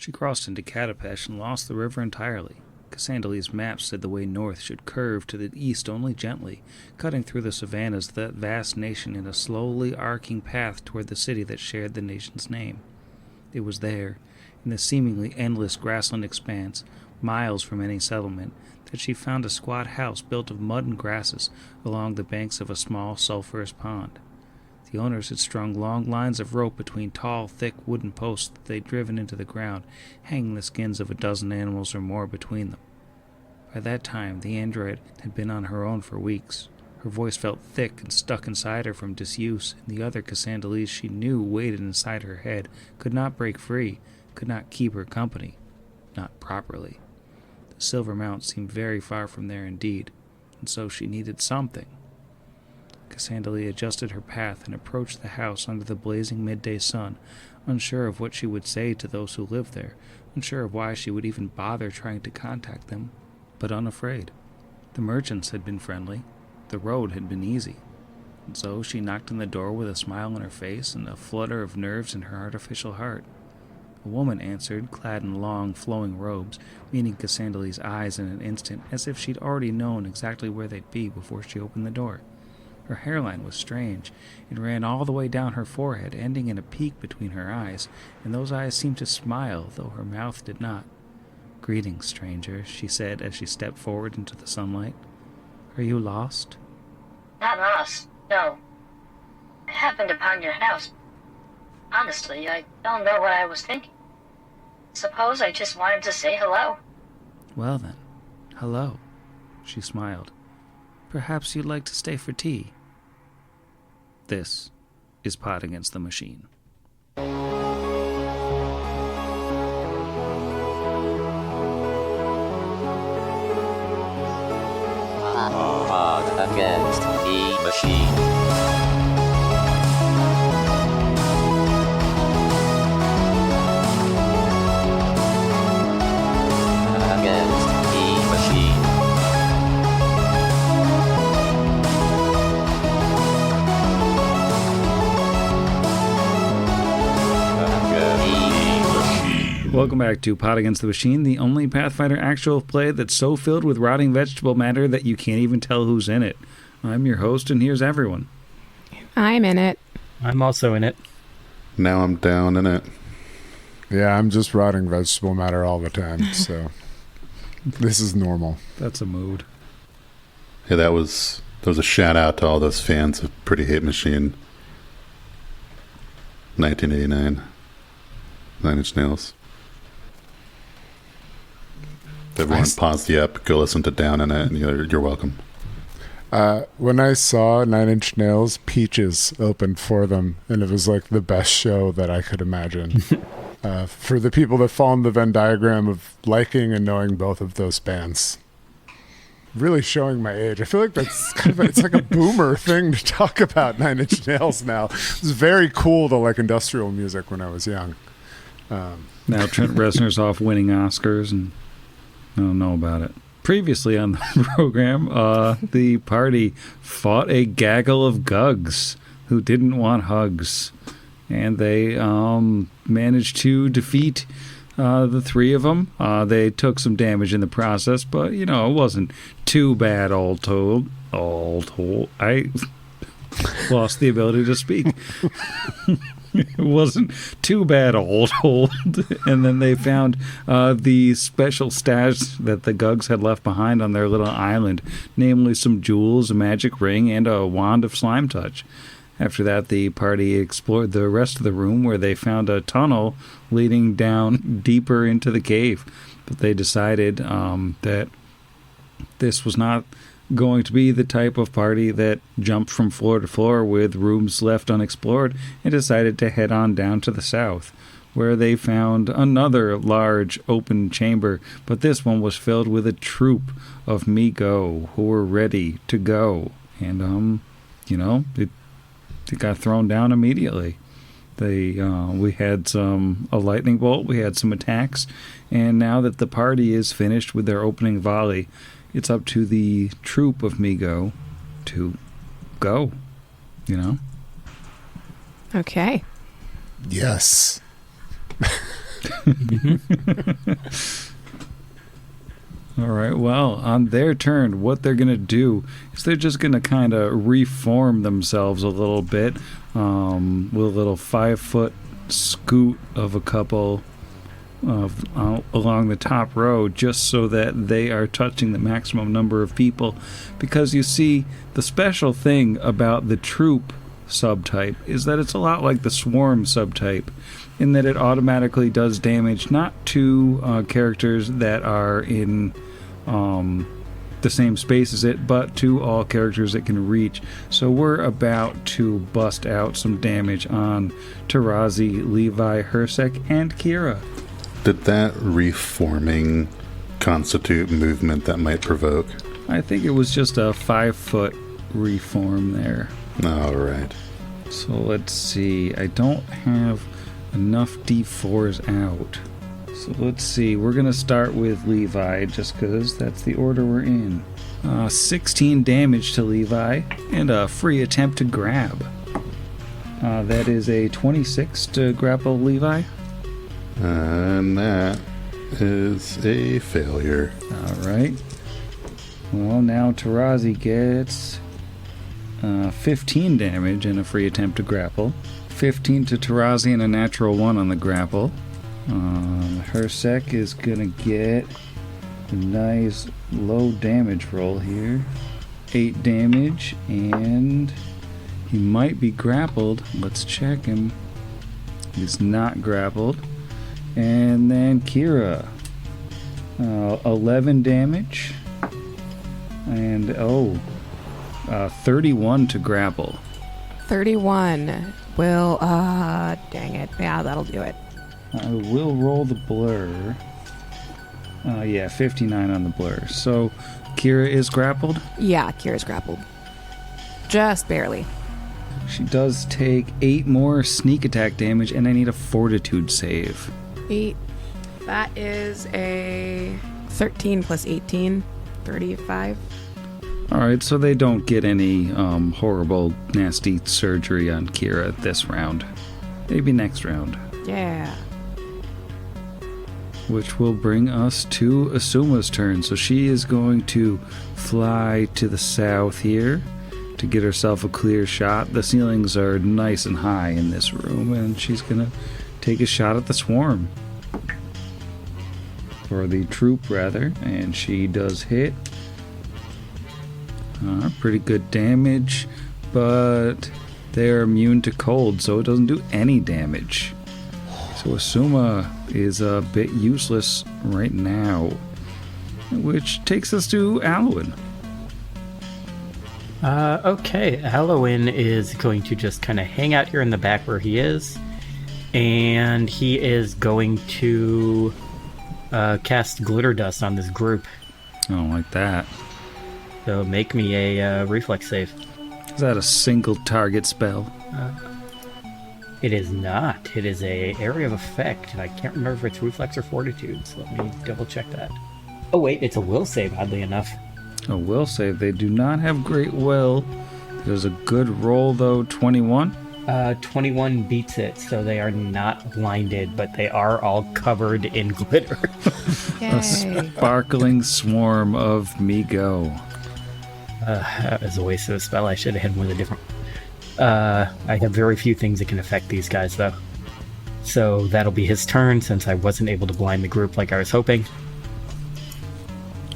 She crossed into Katapesh and lost the river entirely. Cassandali's map said the way north should curve to the east only gently, cutting through the savannas of that vast nation in a slowly arcing path toward the city that shared the nation's name. It was there, in the seemingly endless grassland expanse, miles from any settlement, that she found a squat house built of mud and grasses along the banks of a small sulphurous pond. The owners had strung long lines of rope between tall, thick wooden posts that they'd driven into the ground, hanging the skins of a dozen animals or more between them. By that time, the android had been on her own for weeks. Her voice felt thick and stuck inside her from disuse, and the other Cassandalis she knew waited inside her head, could not break free, could not keep her company. Not properly. The Silver Mount seemed very far from there indeed, and so she needed something. Cassandali adjusted her path and approached the house under the blazing midday sun, unsure of what she would say to those who lived there, unsure of why she would even bother trying to contact them, but unafraid. The merchants had been friendly. The road had been easy. And so she knocked on the door with a smile on her face and a flutter of nerves in her artificial heart. A woman answered, clad in long, flowing robes, meeting Cassandali's eyes in an instant, as if she'd already known exactly where they'd be before she opened the door. Her hairline was strange. It ran all the way down her forehead, ending in a peak between her eyes, and those eyes seemed to smile, though her mouth did not. "Greetings, stranger," she said as she stepped forward into the sunlight. "Are you lost?" Not lost, no. I happened upon your house. Honestly, I don't know what I was thinking. Suppose I just wanted to say hello. "Well then, hello," she smiled. "Perhaps you'd like to stay for tea." This is Pot Against the Machine. Pot Against the Machine. Welcome back to Pot Against the Machine, the only Pathfinder actual play that's so filled with rotting vegetable matter that you can't even tell who's in it. I'm your host, and here's everyone. I'm in it. I'm also in it. Now I'm down in it. Yeah, I'm just rotting vegetable matter all the time, so this is normal. That's a mood. Yeah, there was a shout out to all those fans of Pretty Hate Machine 1989. 9 Inch Nails. Everyone pause the app, go listen to Down in It, and you're welcome. When I saw 9 Inch Nails, Peaches opened for them, and it was like the best show that I could imagine. For the people that fall in the Venn diagram of liking and knowing both of those bands. Really showing my age. I feel like that's kind of it's like a boomer thing to talk about 9 Inch Nails now. It was very cool to like industrial music when I was young. Now Trent Reznor's off winning Oscars, and I don't know about it. Previously on the program, the party fought a gaggle of Gugs who didn't want hugs. And they managed to defeat the three of them. They took some damage in the process, but, it wasn't too bad all told. I lost the ability to speak. It wasn't too bad all told. And then they found the special stash that the Gugs had left behind on their little island, namely some jewels, a magic ring, and a wand of slime touch. After that, the party explored the rest of the room, where they found a tunnel leading down deeper into the cave. But they decided that this was not going to be the type of party that jumped from floor to floor with rooms left unexplored, and decided to head on down to the south, where they found another large open chamber, but this one was filled with a troop of Migo who were ready to go. And, it got thrown down immediately. We had a lightning bolt, we had some attacks, and now that the party is finished with their opening volley, it's up to the troop of Migo to go, Okay. Yes. All right, well, on their turn, what they're going to do is they're just going to kind of reform themselves a little bit with a little 5-foot scoot of a couple of along the top row, just so that they are touching the maximum number of people. Because you see, the special thing about the troop subtype is that it's a lot like the swarm subtype, in that it automatically does damage not to characters that are in the same space as it, but to all characters it can reach. So we're about to bust out some damage on Tarazi, Levi, Hersek, and Kira. Did that reforming constitute movement that might provoke? I think it was just a 5-foot reform there. All right. So let's see. I don't have enough D4s out. So let's see. We're going to start with Levi, just because that's the order we're in. 16 damage to Levi, and a free attempt to grab. That is a 26 to grapple Levi. And that is a failure. All right. Well, now Tarazi gets 15 damage and a free attempt to grapple. 15 to Tarazi and a natural 1 on the grapple. Hersek is going to get a nice low damage roll here. 8 damage, and he might be grappled. Let's check him. He's not grappled. And then Kira, 11 damage, and 31 to grapple. 31 will, dang it. Yeah, that'll do it. I will roll the blur. 59 on the blur. So Kira is grappled? Yeah, Kira's grappled. Just barely. She does take 8 more sneak attack damage, and I need a fortitude save. 8. That is a 13 plus 18, 35. Alright, so they don't get any horrible, nasty surgery on Kira this round. Maybe next round. Yeah. Which will bring us to Asuma's turn. So she is going to fly to the south here to get herself a clear shot. The ceilings are nice and high in this room, and she's going to take a shot at the swarm. Or the troop, rather. And she does hit. Pretty good damage, but they're immune to cold, so it doesn't do any damage. So Asuma is a bit useless right now, which takes us to Alwyn. Okay, Alwyn is going to just kind of hang out here in the back where he is, and he is going to cast Glitter Dust on this group. I don't like that. So make me a reflex save. Is that a single target spell? It is not. It is a area of effect, and I can't remember if it's reflex or fortitude, so let me double check that. Oh wait, it's a will save, oddly enough. A will save. They do not have great will. There's a good roll, though. 21? 21 beats it, so they are not blinded, but they are all covered in glitter. A sparkling swarm of me go. That was a waste of a spell. I should have had one of the different... I have very few things that can affect these guys, though. So that'll be his turn, since I wasn't able to blind the group like I was hoping.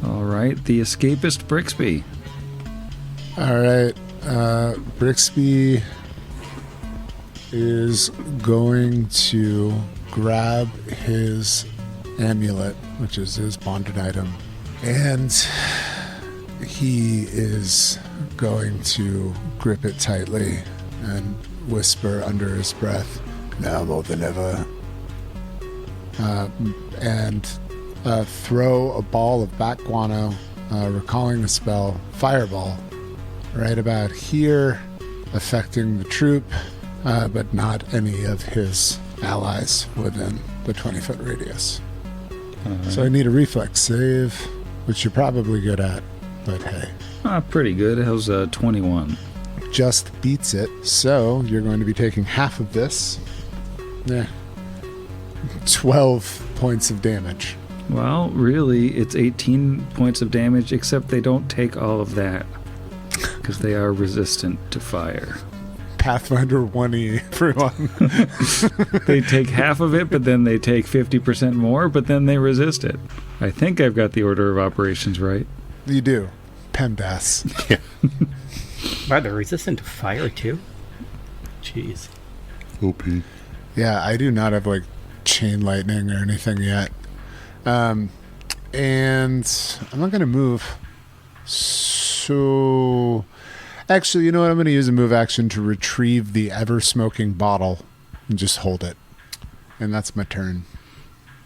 Alright, the escapist Brixby. Alright, Brixby is going to grab his amulet, which is his bonded item, and he is going to grip it tightly and whisper under his breath, "Now more than ever," and throw a ball of bat guano, recalling the spell Fireball, right about here, affecting the troop, but not any of his allies within the 20-foot radius. So I need a reflex save, which you're probably good at, but hey. Pretty good. It was 21. Just beats it, so you're going to be taking half of this. 12 points of damage. Well, really, it's 18 points of damage, except they don't take all of that because they are resistant to fire. Pathfinder 1E, everyone. They take half of it, but then they take 50% more, but then they resist it. I think I've got the order of operations right. You do. PEMDAS. Yeah. Wow, they're resistant to fire too? Jeez. OP. Yeah, I do not have like chain lightning or anything yet. And I'm not going to move. So, actually, you know what? I'm going to use a move action to retrieve the ever-smoking bottle and just hold it. And that's my turn.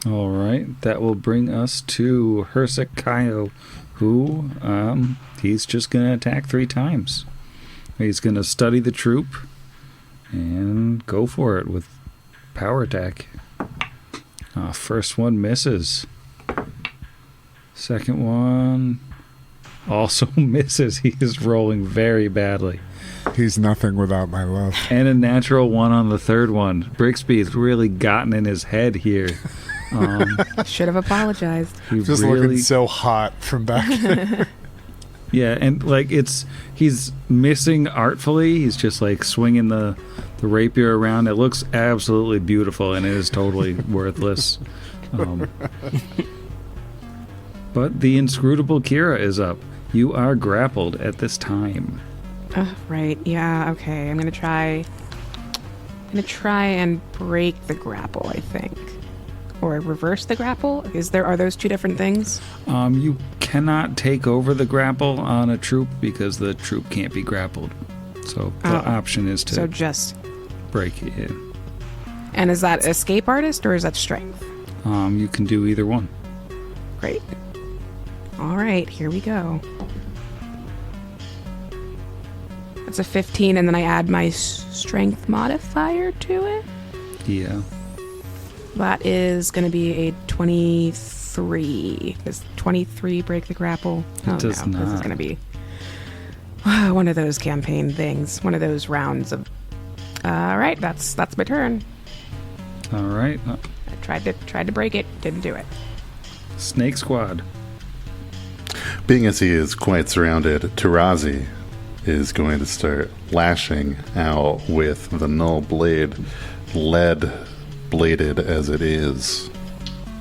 All right, that will bring us to Hersek Kaio, who, he's just going to attack 3 times. He's going to study the troop and go for it with power attack. First one misses. Second one also misses. He is rolling very badly. He's nothing without my love. And a natural 1 on the third one. Brixby's really gotten in his head here. Should have apologized. He Just really, looking so hot from back there. yeah, and like he's missing artfully. He's just like swinging the rapier around. It looks absolutely beautiful, and it is totally worthless. But the inscrutable Kira is up. You are grappled at this time. Right. Yeah. Okay. I'm gonna try and break the grapple, I think, or reverse the grapple. Are those 2 different things? You cannot take over the grapple on a troop because the troop can't be grappled. So the option is to just break it. And is that escape artist or is that strength? You can do either one. Great. All right, here we go. That's a 15, and then I add my strength modifier to it. Yeah. That is going to be a 23. Does 23 break the grapple? It does not. This is going to be one of those campaign things. One of those rounds of... All right, that's my turn. All right. I tried to break it. Didn't do it. Snake Squad. Being as he is quite surrounded, Tarazi is going to start lashing out with the null blade, lead bladed as it is.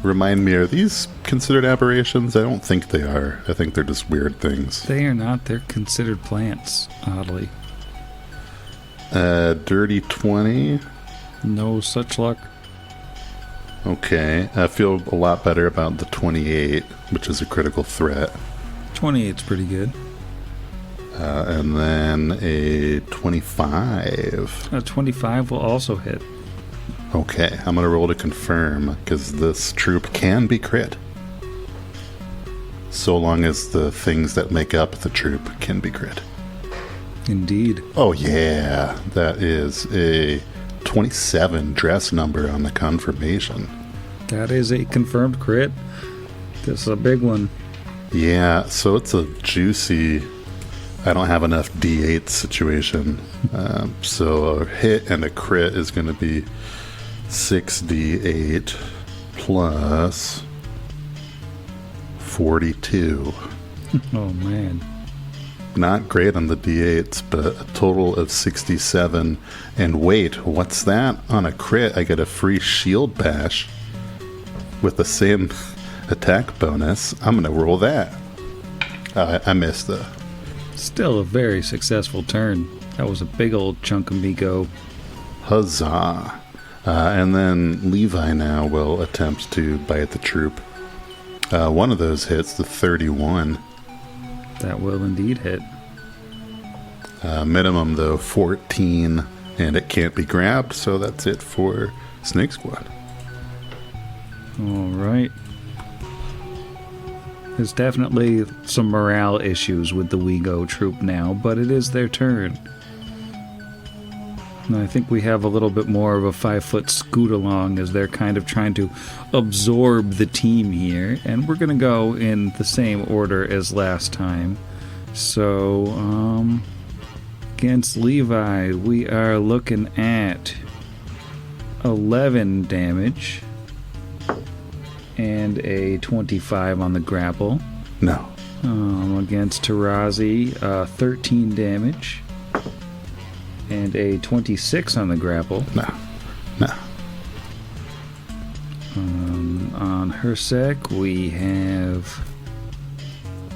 Remind me, are these considered aberrations? I don't think they are. I think they're just weird things. They are not. They're considered plants, oddly. Dirty 20. No such luck. Okay, I feel a lot better about the 28, which is a critical threat. 28's pretty good. And then a 25. A 25 will also hit. Okay, I'm going to roll to confirm, because this troop can be crit. So long as the things that make up the troop can be crit. Indeed. Oh yeah, that is a 27 dress number on the confirmation. That is a confirmed crit. This is a big one. Yeah, so it's a juicy, I don't have enough D8 situation. So a hit and a crit is going to be 6d8 plus 42. Oh, man. Not great on the d8s, but a total of 67. And wait, what's that? On a crit, I get a free shield bash with the same attack bonus. I'm going to roll that. I missed the... Still a very successful turn. That was a big old chunk of me go. Huzzah. And then Levi now will attempt to bite the troop. One of those hits, the 31. That will indeed hit. Minimum, though, 14, and it can't be grabbed, so that's it for Snake Squad. All right. There's definitely some morale issues with the WeGo troop now, but it is their turn. And I think we have a little bit more of a 5-foot scoot along as they're kind of trying to absorb the team here. And we're going to go in the same order as last time. So, against Levi, we are looking at 11 damage. and a 25 on the grapple. No. Against Tarazi, 13 damage. And a 26 on the grapple. No. No. On Hersek, we have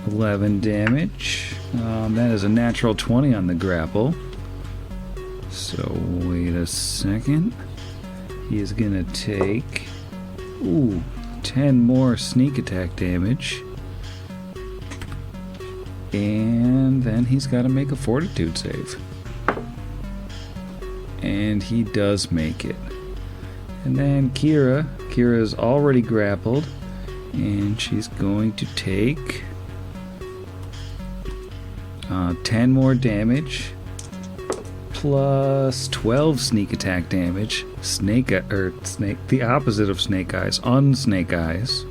11 damage. That is a natural 20 on the grapple. So, wait a second. He is going to take 10 more sneak attack damage. And then he's got to make a fortitude save. And he does make it. And then Kira's already grappled. And she's going to take 10 more damage. Plus 12 sneak attack damage. The opposite of snake eyes. Unsnake eyes.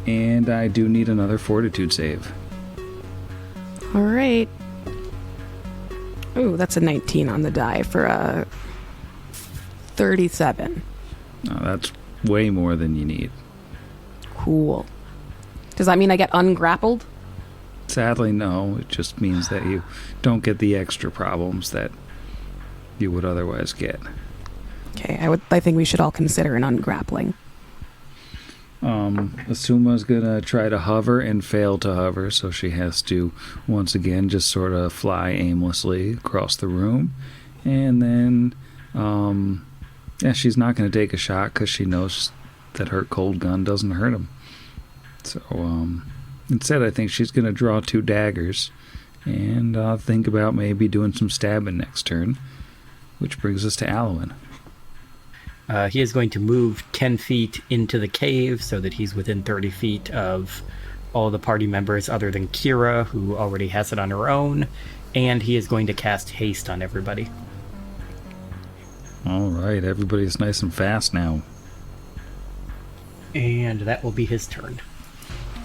And I do need another fortitude save. All right. Ooh, that's a 19 on the die for a 37. That's way more than you need. Cool. Does that mean I get ungrappled? Sadly, no. It just means that you don't get the extra problems that you would otherwise get. Okay, I think we should all consider an ungrappling. Asuma's gonna try to hover and fail to hover, so she has to once again just sort of fly aimlessly across the room. And then, she's not gonna take a shot because she knows that her cold gun doesn't hurt him. So, instead, I think she's gonna draw 2 daggers and think about maybe doing some stabbing next turn, which brings us to Alwyn. He is going to move 10 feet into the cave so that he's within 30 feet of all the party members other than Kira, who already has it on her own. And he is going to cast haste on everybody. All right, everybody's nice and fast now. And that will be his turn.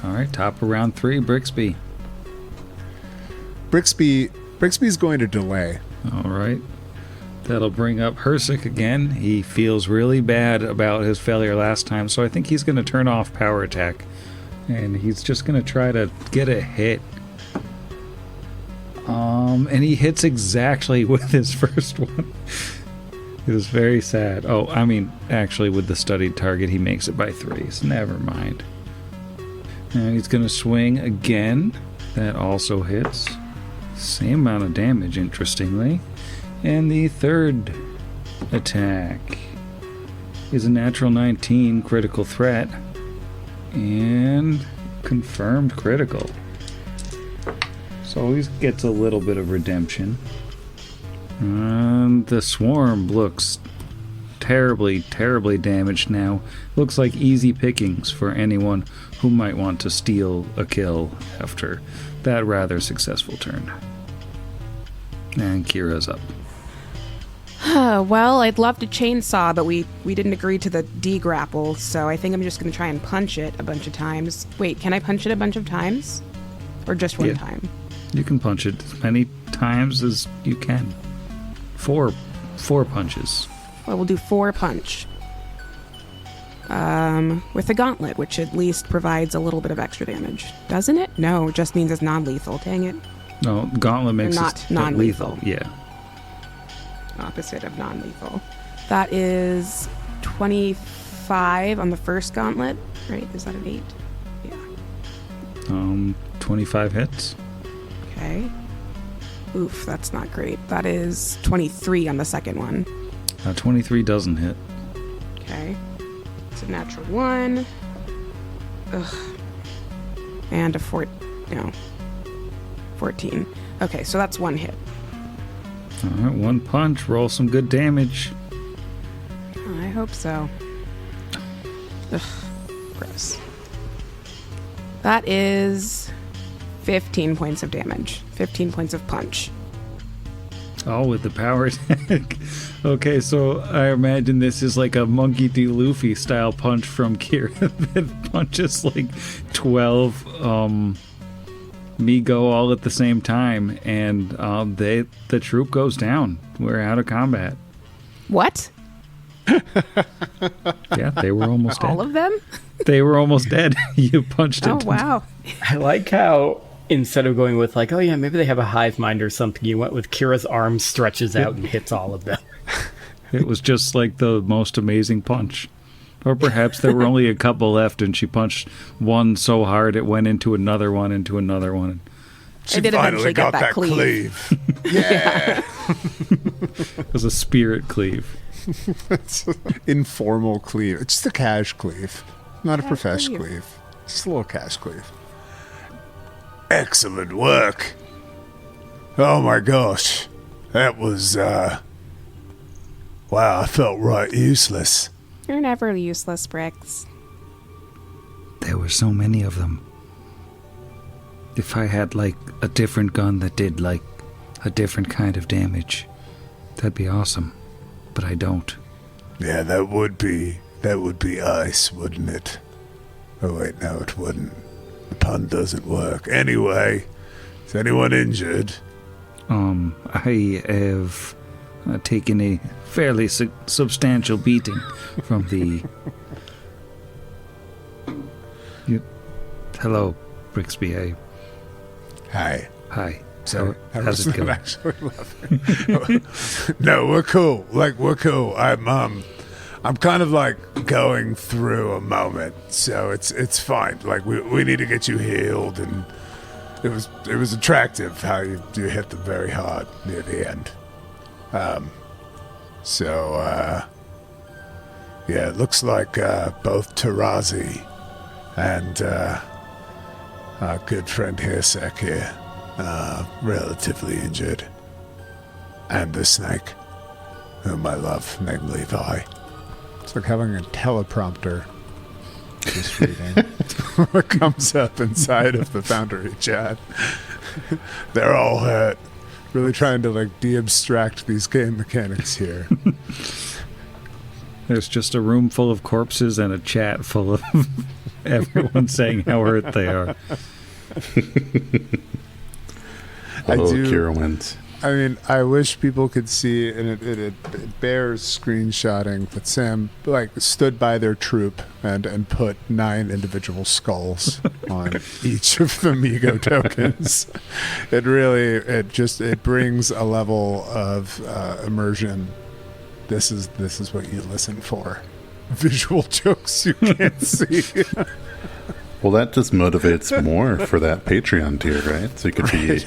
All right, top of round 3, Brixby. Brixby's going to delay. All right. That'll bring up Hersek again. He feels really bad about his failure last time, so I think he's going to turn off power attack. And he's just going to try to get a hit. And he hits exactly with his first one. It was very sad. Oh, I mean, actually, with the studied target, he makes it by 3, so never mind. And he's going to swing again. That also hits. Same amount of damage, interestingly. And the third attack is a natural 19 critical threat and confirmed critical. So he gets a little bit of redemption. And the swarm looks terribly, terribly damaged now. Looks like easy pickings for anyone who might want to steal a kill after that rather successful turn. And Kira's up. Well, I'd love to chainsaw, but we didn't agree to the D-grapple, so I think I'm just going to try and punch it a bunch of times. Wait, can I punch it a bunch of times? Or just one time? You can punch it as many times as you can. Four punches. Well, we'll do 4 punch. With a gauntlet, which at least provides a little bit of extra damage. Doesn't it? No, it just means it's non-lethal. Dang it. No, gauntlet makes not it non-lethal. Yeah. Opposite of non-lethal. That is 25 on the first gauntlet, right? Is that an 8? Yeah. 25 hits. Okay. Oof, that's not great. That is 23 on the second one. 23 doesn't hit. Okay. It's a natural 1. Ugh. And a 14. Okay, so that's 1 hit. All right, 1 punch. Roll some good damage. I hope so. Ugh, gross. That is 15 points of damage. 15 points of punch. Oh, with the power attack. Okay, so I imagine this is like a Monkey D. Luffy style punch from Kira that punches like 12 me go all at the same time, and the troop goes down. We're out of combat. What? Yeah, they were almost dead. All of them? They were almost dead. You punched it. Oh, wow. I like how instead of going with like, oh yeah, maybe they have a hive mind or something, you went with Kira's arm stretches out and hits all of them. It was just like the most amazing punch. Or perhaps there were only a couple left and she punched one so hard it went into another one, into another one. She did eventually get that cleave. Yeah. It was a spirit cleave. It's an informal cleave. It's just a cash cleave. Not a professional cleave. Just a little cash cleave. Excellent work. Oh my gosh. That was, wow, I felt right useless. You're never useless, Bricks. There were so many of them. If I had, like, a different gun that did, like, a different kind of damage, that'd be awesome. But I don't. Yeah, that would be ice, wouldn't it? Oh wait, no, it wouldn't. The pun doesn't work. Anyway, is anyone injured? I have taken a fairly substantial beating from the... Hello, Brixby. Hi. Hi. Sorry, I how's it wasn't going? actually laughing. No, we're cool. Like, we're cool. I'm kind of like going through a moment, so it's fine. Like, we need to get you healed, and it was attractive how you hit them very hard near the end. Yeah, it looks like both Tarazi and our good friend Hirsek here relatively injured. And the snake, whom I love, named Levi. It's like having a teleprompter just reading what comes up inside of the Foundry chat. They're all hurt. Really trying to like de-abstract these game mechanics here. There's just a room full of corpses and a chat full of everyone saying how hurt they are. Kira wins. I mean, I wish people could see, and it bears screenshotting, but Sam like stood by their troop and put 9 individual skulls on each of the Migo tokens. It brings a level of immersion. This is what you listen for. Visual jokes you can't see. Well, that just motivates more for that Patreon tier, right? So you could be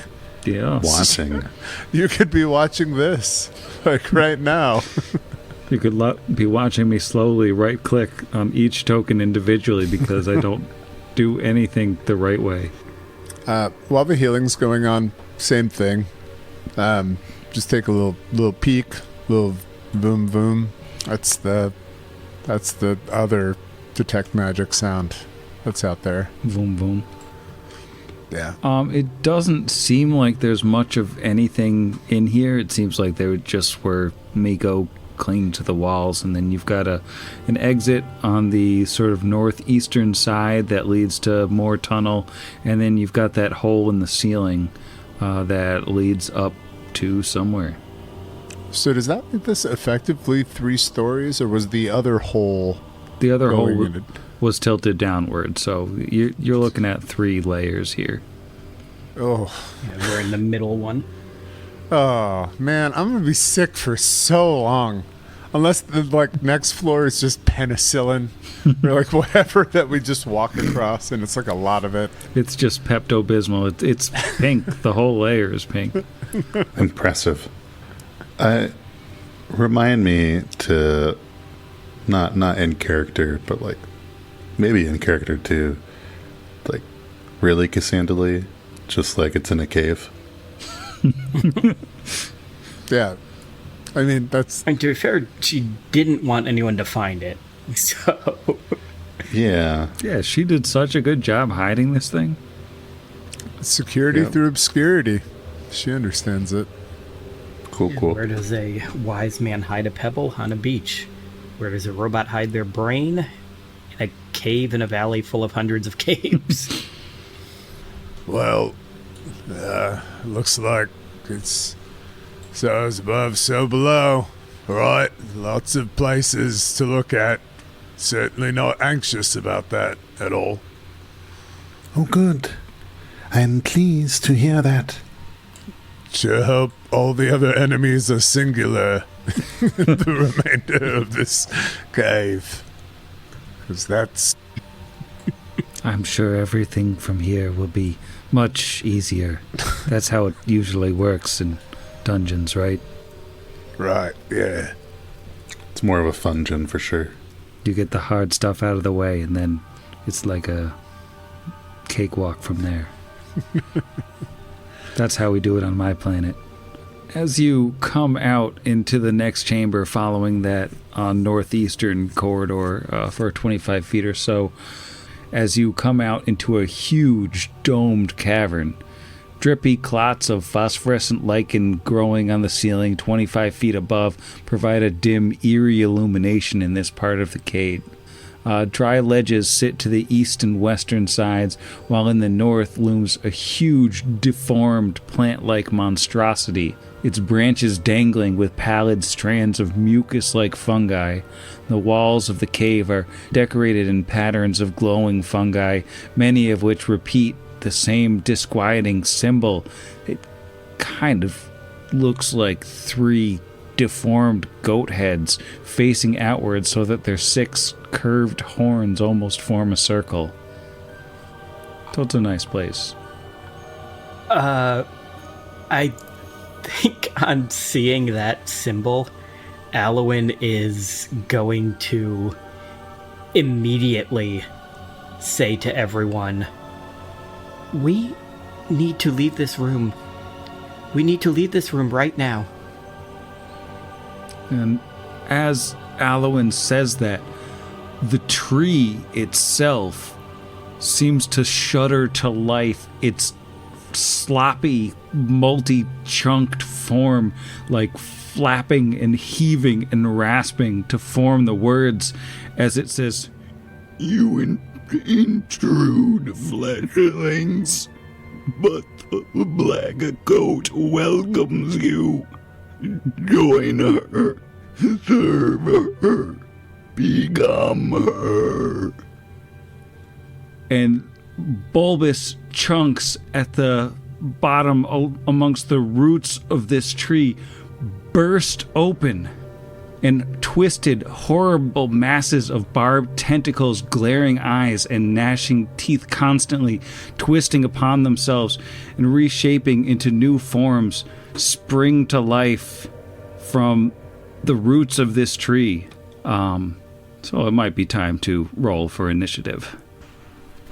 watching. You could be watching this, like right now. You could be watching me slowly right-click on each token individually because I don't do anything the right way. While the healing's going on, same thing. Just take a little peek, little boom boom. That's the other detect magic sound that's out there. Boom boom. Yeah. It doesn't seem like there's much of anything in here. It seems like they just were Miko clinging to the walls, and then you've got an exit on the sort of northeastern side that leads to more tunnel, and then you've got that hole in the ceiling that leads up to somewhere. So does that make this effectively 3 stories, or was the other hole? The other hole was tilted downward, so you're looking at 3 layers here. Oh, Yeah, we're in the middle one. oh man, I'm gonna be sick for so long, unless the next floor is just penicillin or like whatever that we just walk across, and it's like a lot of it. It's just Pepto-Bismol. It's pink. The whole layer is pink. Impressive. Remind me to not in character, but like maybe in character too. Like really Cassandra, just like it's in a cave. Yeah, I mean that's. And to be fair, she didn't want anyone to find it. So Yeah. Yeah, she did such a good job hiding this thing. Security Yep. through obscurity. She understands it. Cool. where does a wise man hide a pebble? On a beach. Where does a robot hide their brain? In a cave in a valley full of hundreds of caves. Well, looks like it's so is above, so below. Right, lots of places to look at. Certainly not anxious about that at all. Oh, good. I'm pleased to hear that. Sure hope all the other enemies are singular the remainder of this cave. Because that's... I'm sure everything from here will be much easier. That's how it usually works in dungeons, right? Right, yeah. It's more of a fungeon for sure. You get the hard stuff out of the way, and then it's like a cakewalk from there. That's how we do it on my planet. As you come out into the next chamber following that northeastern corridor for 25 feet or so, as you come out into a huge domed cavern, drippy clots of phosphorescent lichen growing on the ceiling 25 feet above provide a dim, eerie illumination in this part of the cave. Dry ledges sit to the east and western sides, while in the north looms a huge, deformed, plant-like monstrosity, its branches dangling with pallid strands of mucus-like fungi. The walls of the cave are decorated in patterns of glowing fungi, many of which repeat the same disquieting symbol. It kind of looks like 3 deformed goat heads facing outward so that their 6 curved horns almost form a circle. So it's a nice place. I think on seeing that symbol, Alwyn is going to immediately say to everyone, "We need to leave this room. We need to leave this room right now." And as Alwyn says that, the tree itself seems to shudder to life, its sloppy, multi-chunked form like flapping and heaving and rasping to form the words as it says, "You intrude, fledglings, but the black goat welcomes you. Join her, serve her, become her." And bulbous chunks at the bottom amongst the roots of this tree burst open, and twisted, horrible masses of barbed tentacles, glaring eyes, and gnashing teeth constantly twisting upon themselves and reshaping into new forms spring to life from the roots of this tree. So it might be time to roll for initiative.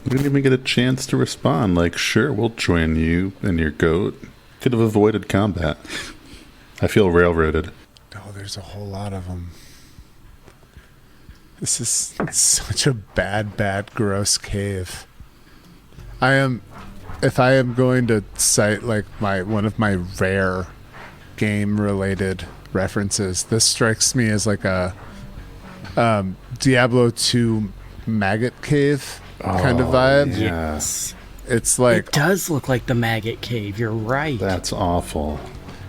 We didn't even get a chance to respond. Like, sure, we'll join you and your goat. Could have avoided combat. I feel railroaded. Oh, there's a whole lot of them. This is such a bad, gross cave. If I am going to cite like one of my rare game-related references, this strikes me as like a Diablo 2 maggot cave kind of vibe. Yes. It's like... It does look like the maggot cave, you're right. That's awful.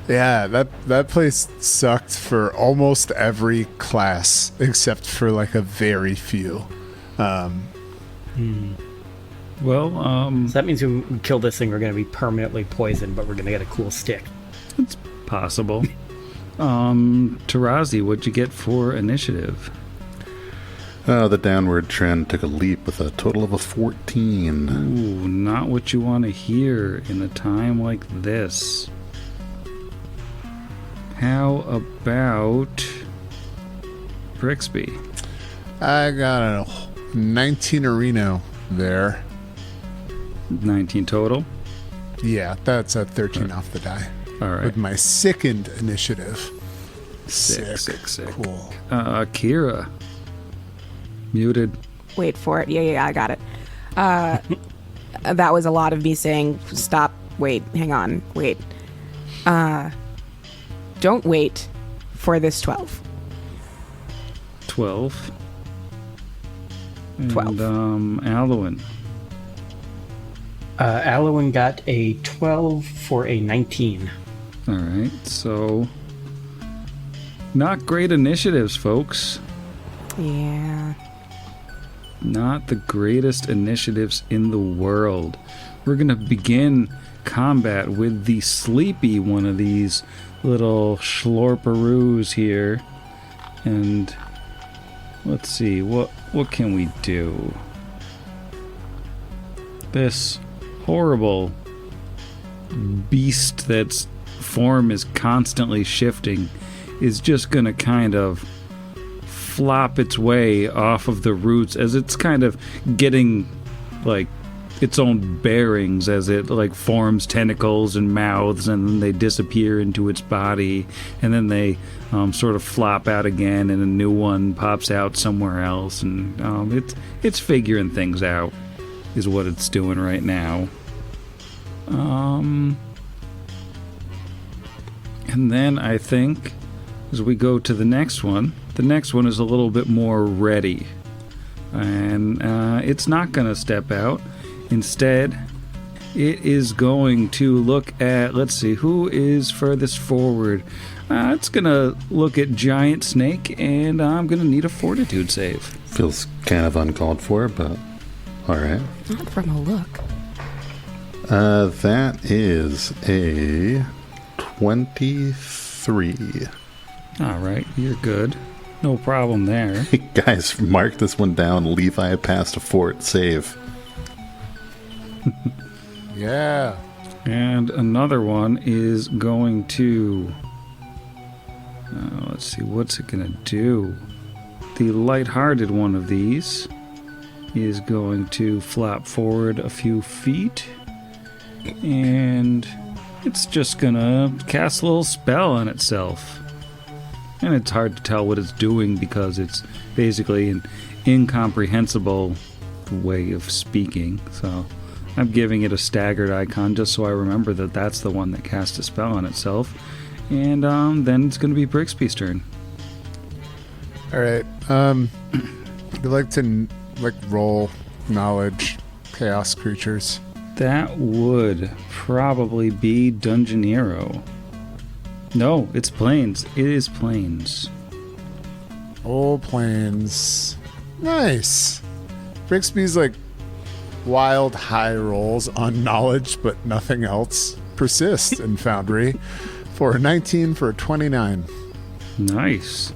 Yeah, that place sucked for almost every class except for like a very few. Well, So that means when we kill this thing, we're going to be permanently poisoned, but we're going to get a cool stick. it's possible. Tarazi, what'd you get for initiative? The downward trend took a leap with a total of a 14. Ooh, not what you want to hear in a time like this. How about Brixby? I got a 19 Reno there. 19 total? Yeah, that's a 13 off the die. All right. With my sickened initiative. Sick. Cool. Kira. Muted. Wait for it. Yeah, I got it. That was a lot of me saying, stop, wait, hang on, wait. Don't wait for this 12. 12. 12. And, Alwyn. Alwyn got a 12 for a 19. All right, so Not great initiatives, folks. Yeah. Not the greatest initiatives in the world. We're going to begin combat with the sleepy one of these little schlorperoos here. And let's see, what can we do? This horrible beast that's form is constantly shifting is just going to kind of flop its way off of the roots as it's kind of getting like its own bearings as it like forms tentacles and mouths, and then they disappear into its body, and then they sort of flop out again, and a new one pops out somewhere else, and it's figuring things out is what it's doing right now. And then I think as we go to the next one is a little bit more ready, and it's not going to step out. Instead, it is going to look at, let's see, who is furthest forward. It's going to look at Giant Snake, and I'm going to need a fortitude save. Feels kind of uncalled for, but alright. Not from a look. That is a 23. Alright, you're good. No problem there. Guys, mark this one down. Levi passed a fort save. Yeah. And another one is going to... let's see, what's it going to do? The lighthearted one of these is going to flop forward a few feet. And it's just going to cast a little spell on itself. And it's hard to tell what it's doing because it's basically an incomprehensible way of speaking. So I'm giving it a staggered icon just so I remember that that's the one that cast a spell on itself. And then it's going to be Brixby's turn. All right. I'd like to roll knowledge chaos creatures. That would probably be Dungeonero. No, it's Plains. It is Plains. Old plains. Nice. Brixby's wild high rolls on knowledge, but nothing else persist in Foundry for a 19 for a 29. Nice.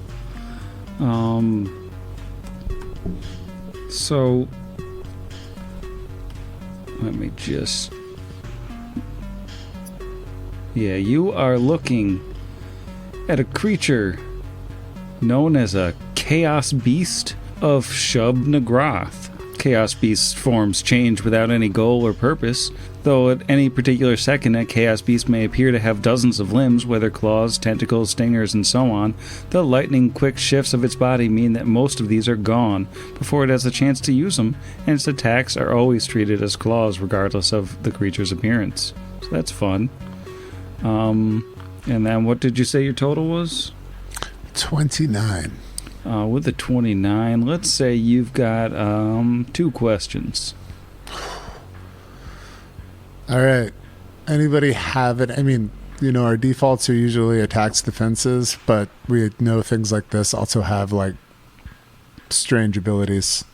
So let me just... Yeah, you are looking at a creature known as a Chaos Beast of Shub Nagrath. Chaos Beast forms change without any goal or purpose, though at any particular second a Chaos Beast may appear to have dozens of limbs, whether claws, tentacles, stingers, and so on. The lightning-quick shifts of its body mean that most of these are gone before it has a chance to use them, and its attacks are always treated as claws regardless of the creature's appearance. So that's fun. And then what did you say your total was? 29. With the 29, let's say you've got 2 questions. All right. Anybody have it? I mean, our defaults are usually attacks, defenses, but we know things like this also have strange abilities.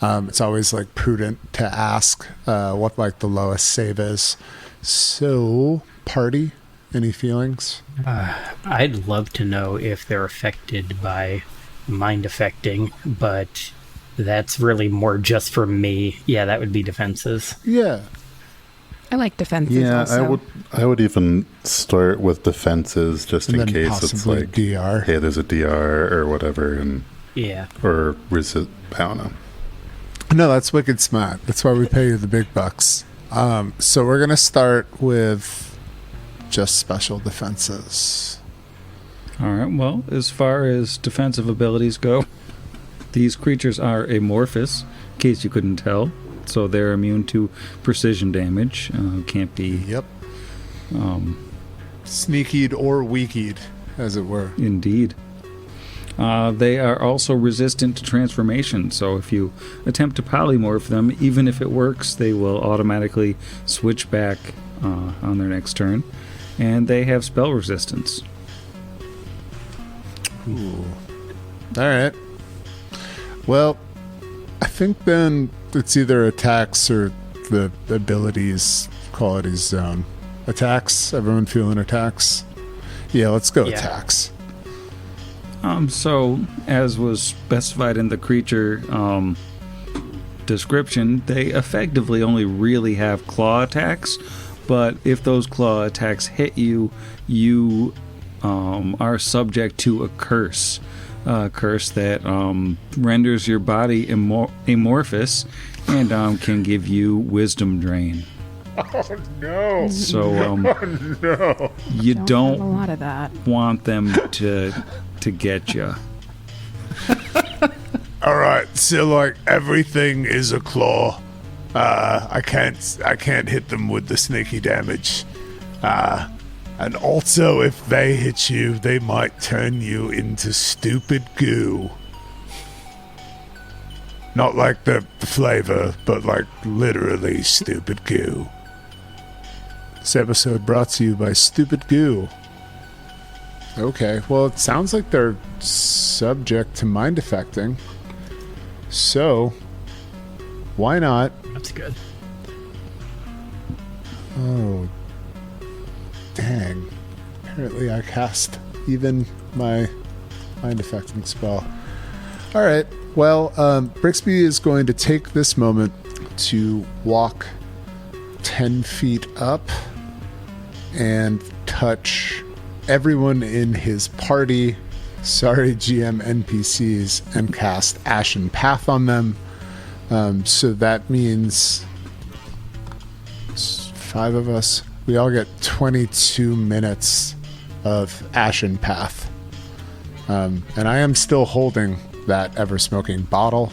It's always prudent to ask what the lowest save is. So, party, any feelings? I'd love to know if they're affected by mind affecting, but that's really more just for me. Yeah, that would be defenses. Yeah. I like defenses. Yeah, also. I would even start with defenses just in case it's DR. Hey, there's a DR or whatever, and yeah, or resist. I don't know. No, that's wicked smart. That's why we pay you the big bucks. So we're gonna start with just special defenses. Alright, well, as far as defensive abilities go, these creatures are amorphous, in case you couldn't tell. So they're immune to precision damage. Can't be... Yep. Sneakied or weakied, as it were. Indeed. They are also resistant to transformation, so if you attempt to polymorph them, even if it works, they will automatically switch back on their next turn. And they have spell resistance. Ooh. All right. Well, I think then it's either attacks or the abilities qualities zone. Attacks? Everyone feeling attacks? Yeah, let's go attacks. So, as was specified in the creature description, they effectively only really have claw attacks, but if those claw attacks hit you, you are subject to a curse. A curse that renders your body amorphous and can give you wisdom drain. Oh, no. So, no. You don't have a lot of that. want them to get you. All right, so like everything is a claw. I can't hit them with the sneaky damage. And also, if they hit you, they might turn you into stupid goo. Not like the flavor, but like literally stupid goo. This episode brought to you by Stupid Goo. Okay, well, it sounds like they're subject to mind affecting. So, why not? That's good. Oh, dang. Apparently I cast even my mind affecting spell. Alright, well, Brixby is going to take this moment to walk 10 feet up and touch everyone in his party, sorry GM NPCs, and cast Ashen Path on them. So that means 5 of us. We all get 22 minutes of Ashen Path. And I am still holding that ever-smoking bottle.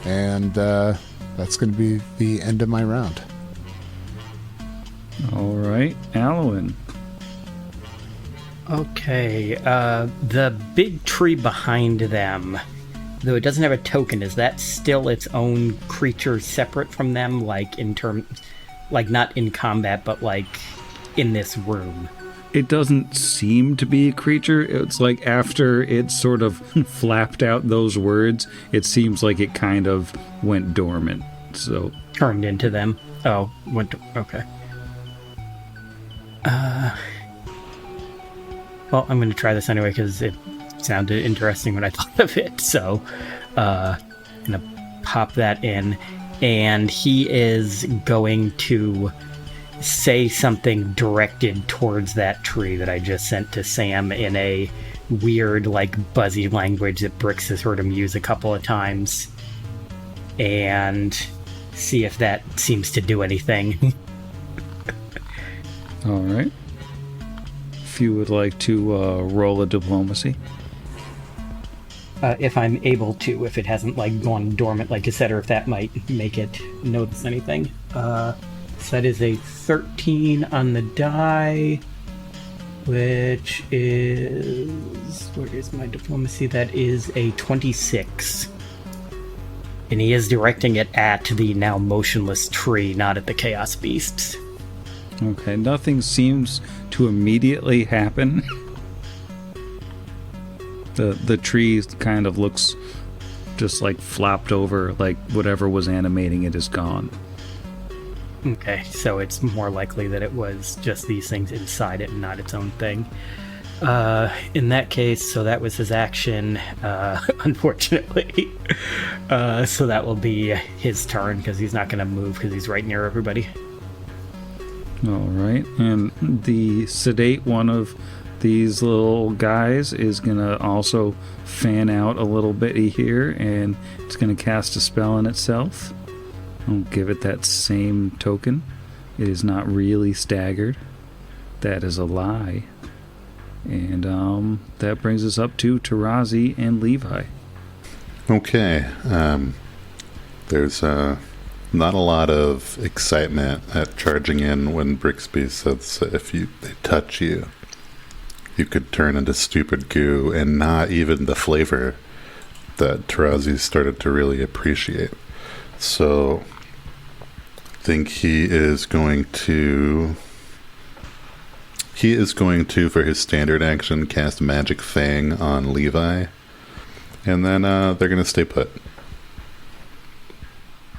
And that's going to be the end of my round. All right, Alwyn. Okay, the big tree behind them, though it doesn't have a token, is that still its own creature separate from them, like in terms, like not in combat, but like in this room? It doesn't seem to be a creature. It's like after it sort of flapped out those words, it seems like it kind of went dormant. So Turned into them. Oh, okay. Well, I'm going to try this anyway because it sounded interesting when I thought of it. So, I'm going to pop that in. And he is going to say something directed towards that tree that I just sent to Sam in a weird, like, buzzy language that Brix has heard him use a couple of times. And see if that seems to do anything. all right. If you would like to roll a diplomacy. If I'm able to, if it hasn't like gone dormant, like you said, or if that might make it notice anything. So that is a 13 on the die, which is, where is my diplomacy? That is a 26. And he is directing it at the now motionless tree, not at the chaos beasts. Okay, nothing seems to immediately happen. The tree kind of looks just like flopped over, like whatever was animating it is gone. Okay, so it's more likely that it was just these things inside it and not its own thing. In that case, so that was his action, unfortunately. So that will be his turn, because he's not going to move, because he's right near everybody. All right, and the sedate one of these little guys is going to also fan out a little bit here, and it's going to cast a spell on itself. I'll give it that same token. It is not really staggered. That is a lie. And that brings us up to Tarazi and Levi. Okay. There's not a lot of excitement at charging in when Brixby says if they touch you, you could turn into stupid goo, and not even the flavor that Tarazi started to really appreciate. So I think he is going to He is going to, for his standard action, cast Magic Fang on Levi. And then they're going to stay put.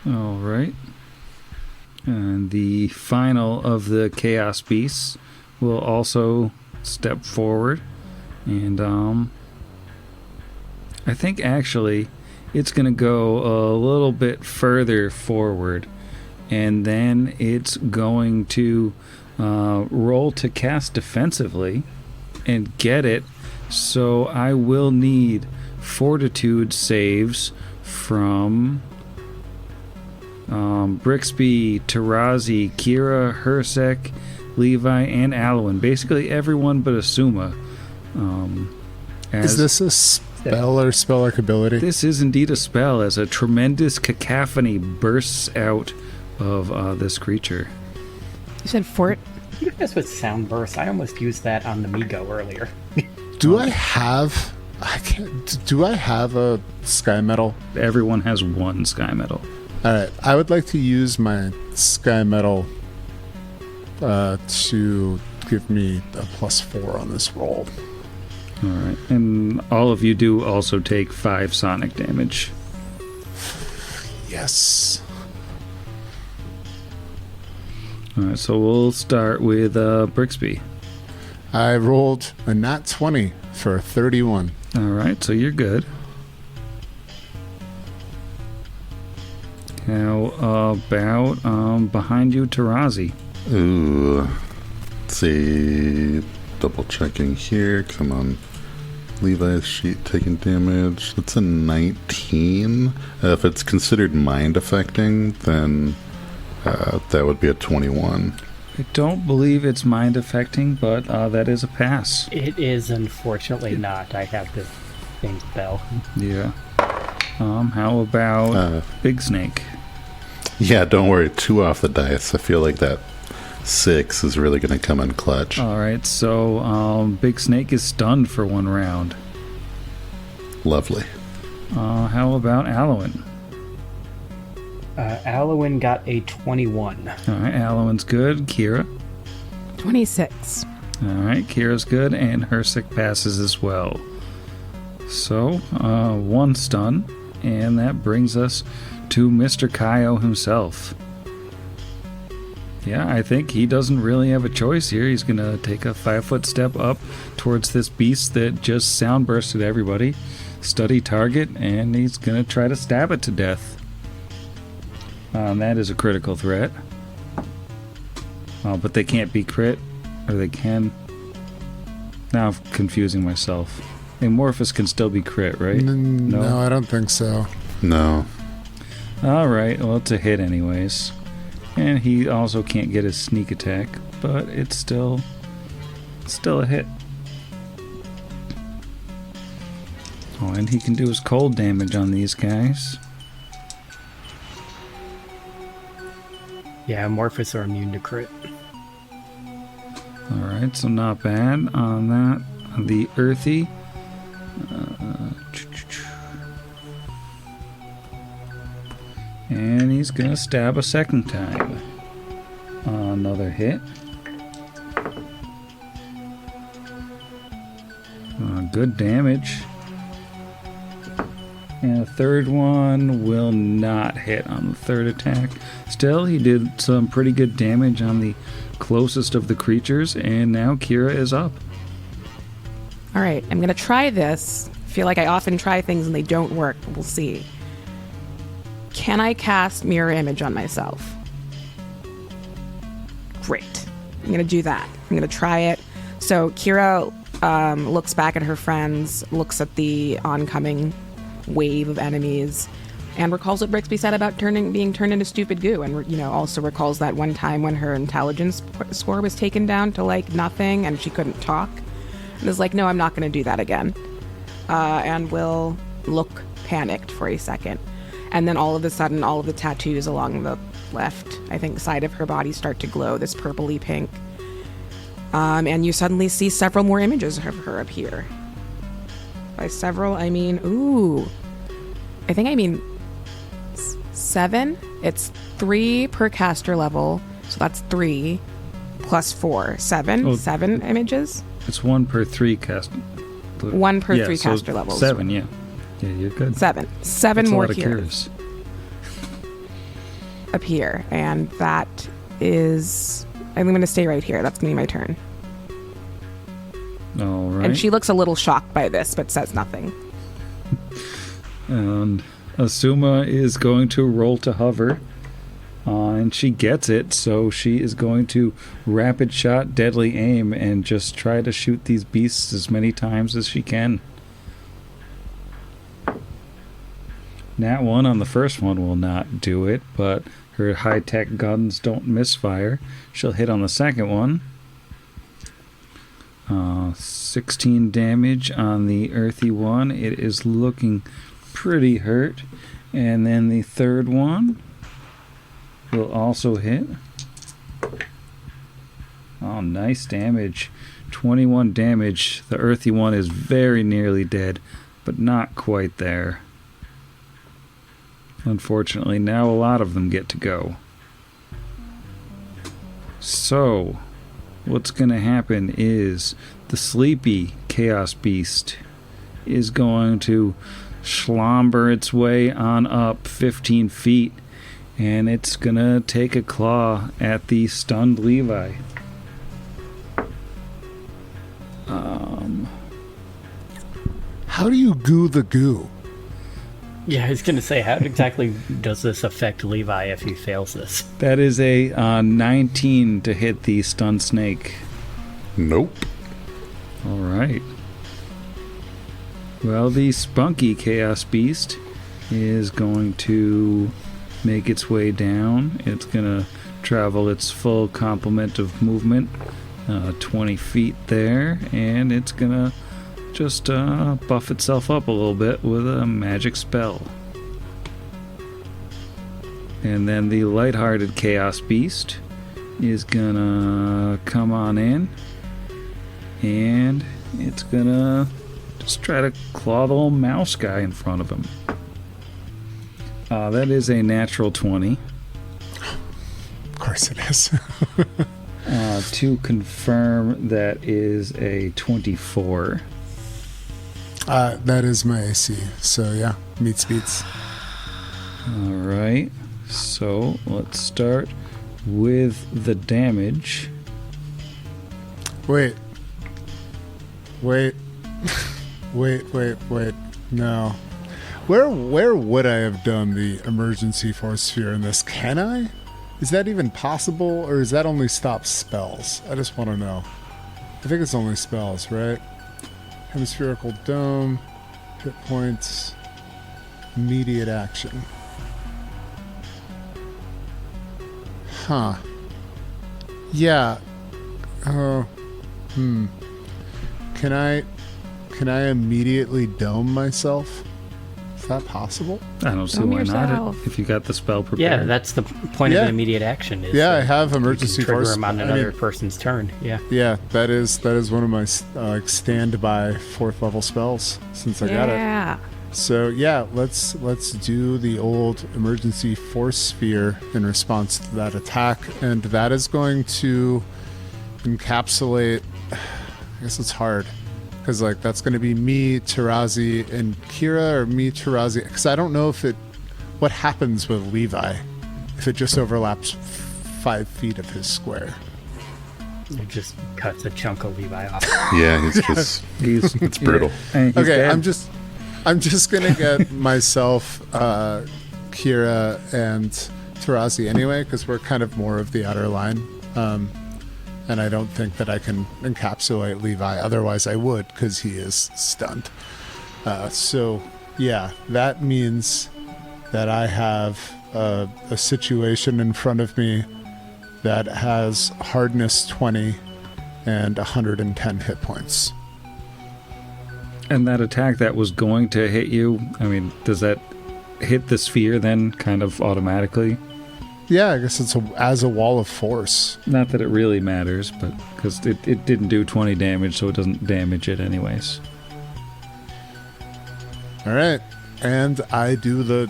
All right. And the final of the Chaos Beasts will also step forward. And I think actually it's going to go a little bit further forward. And then it's going to roll to cast defensively and get it. So I will need Fortitude saves from Brixby, Tarazi, Kira, Hersek, Levi, and Alwyn. Basically everyone but Asuma. Is this a spell or spell-like ability? This is indeed a spell, as a tremendous cacophony bursts out of this creature. You said fort? I think this was sound burst. I almost used that on the Migo earlier. Do I have a sky metal? Everyone has one sky metal. All right, I would like to use my sky metal to give me a +4 on this roll. All right, and all of you do also take 5 sonic damage. Yes. All right, so we'll start with Brixby. I rolled a nat 20 for a 31. All right, so you're good. How about behind you, Tarazi? Ooh. Let's see. Double checking here. Come on. Levi's sheet taking damage. That's a 19. If it's considered mind affecting, then that would be a 21. I don't believe it's mind affecting, but that is a pass. It is unfortunately not. I have the thing spell. Yeah. How about Big Snake? Yeah, don't worry. 2 off the dice. I feel like that 6 is really going to come in clutch. All right, so Big Snake is stunned for 1 round. Lovely. How about Alwyn? Alwyn got a 21. All right, Alwyn's good. Kira? 26. All right, Kira's good, and Hersek passes as well. So, 1 stun, and that brings us to Mr. Kaio himself. Yeah, I think he doesn't really have a choice here. He's going to take a 5-foot step up towards this beast that just sound bursted everybody. Study target, and he's going to try to stab it to death. That is a critical threat. But they can't be crit, or they can. Now I'm confusing myself. Amorphous can still be crit, right? No, I don't think so. No. Alright, well, it's a hit anyways. And he also can't get his sneak attack, but it's still a hit. Oh, and he can do his cold damage on these guys. Yeah, Amorphous are immune to crit. Alright, so not bad on that. On the earthy. And he's gonna stab a second time. Another hit. Good damage. And a third one will not hit on the third attack. Still, he did some pretty good damage on the closest of the creatures, and now Kira is up. All right, I'm going to try this. I feel like I often try things and they don't work. We'll see. Can I cast Mirror Image on myself? Great. I'm going to do that. I'm going to try it. So Kira looks back at her friends, looks at the oncoming wave of enemies, and recalls what Brixby said about being turned into stupid goo, and also recalls that one time when her intelligence score was taken down to like nothing and she couldn't talk, and is like, no, I'm not going to do that again, and will look panicked for a second, and then all of a sudden all of the tattoos along the left, I think, side of her body start to glow this purpley pink, and you suddenly see several more images of her appear. By several, I mean, I mean 7. It's 3 per caster level, so that's 3, plus 4. 7. Oh. 7 images. It's 1 per 3 cast. 1 per Yeah, 3 so caster levels. 7, yeah. Yeah, you're good. 7. 7 That's more a lot of here cures. appear, and that is. I'm going to stay right here. That's going to be my turn. All right. And she looks a little shocked by this, but says nothing. And Asuma is going to roll to hover. And she gets it, so she is going to rapid shot, deadly aim, and just try to shoot these beasts as many times as she can. Nat 1 on the first one will not do it, but her high-tech guns don't misfire. She'll hit on the second one. 16 damage on the earthy one. It is looking pretty hurt. And then the third one will also hit. Oh, nice damage. 21 damage. The earthy one is very nearly dead, but not quite there. Unfortunately, now a lot of them get to go. So, what's going to happen is the sleepy Chaos Beast is going to slumber its way on up 15 feet, and it's going to take a claw at the stunned Levi. How do you goo the goo? Yeah, I was going to say, how exactly does this affect Levi if he fails this? That is a 19 to hit the stunned snake. Nope. All right. Well, the spunky Chaos Beast is going to make its way down. It's going to travel its full complement of movement, 20 feet there, and it's going to just buff itself up a little bit with a magic spell. And then the lighthearted Chaos Beast is going to come on in, and it's going to just try to claw the little mouse guy in front of him. That is a natural 20. Of course it is. To confirm, that is a 24. That is my AC. So yeah, meets beats. All right. So let's start with the damage. Wait. No. Where would I have done the emergency force sphere in this? Can I? Is that even possible, or is that only stop spells? I just want to know. I think it's only spells, right? Hemispherical dome, hit points, immediate action. Huh. Yeah. Oh. Can I immediately dome myself? Is that possible? I don't see Dome why yourself. not if you got the spell prepared. Yeah, that's the point of an immediate action. Is, Yeah, I have you emergency can trigger force. him on I another mean, person's turn. Yeah. yeah, that is one of my standby 4th level spells since I got it. Yeah. So yeah, let's do the old emergency force sphere in response to that attack, and that is going to encapsulate. I guess it's hard because like that's going to be me, Tarazi, and Kira, or me, Tarazi. Because I don't know what happens with Levi if it just overlaps 5 feet of his square. It just cuts a chunk of Levi off. Yeah, he's just it's brutal. And he's Okay, dead. I'm just gonna get myself, Kira, and Tarazi anyway, because we're kind of more of the outer line, and I don't think that I can encapsulate Levi. Otherwise, I would, because he is stunned. So yeah, that means that I have a situation in front of me that has hardness 20 and 110 hit points. And that attack that was going to hit you, I mean, does that hit the sphere then kind of automatically? Yeah, I guess it's as a wall of force. Not that it really matters, but because it didn't do 20 damage, so it doesn't damage it anyways. All right, and I do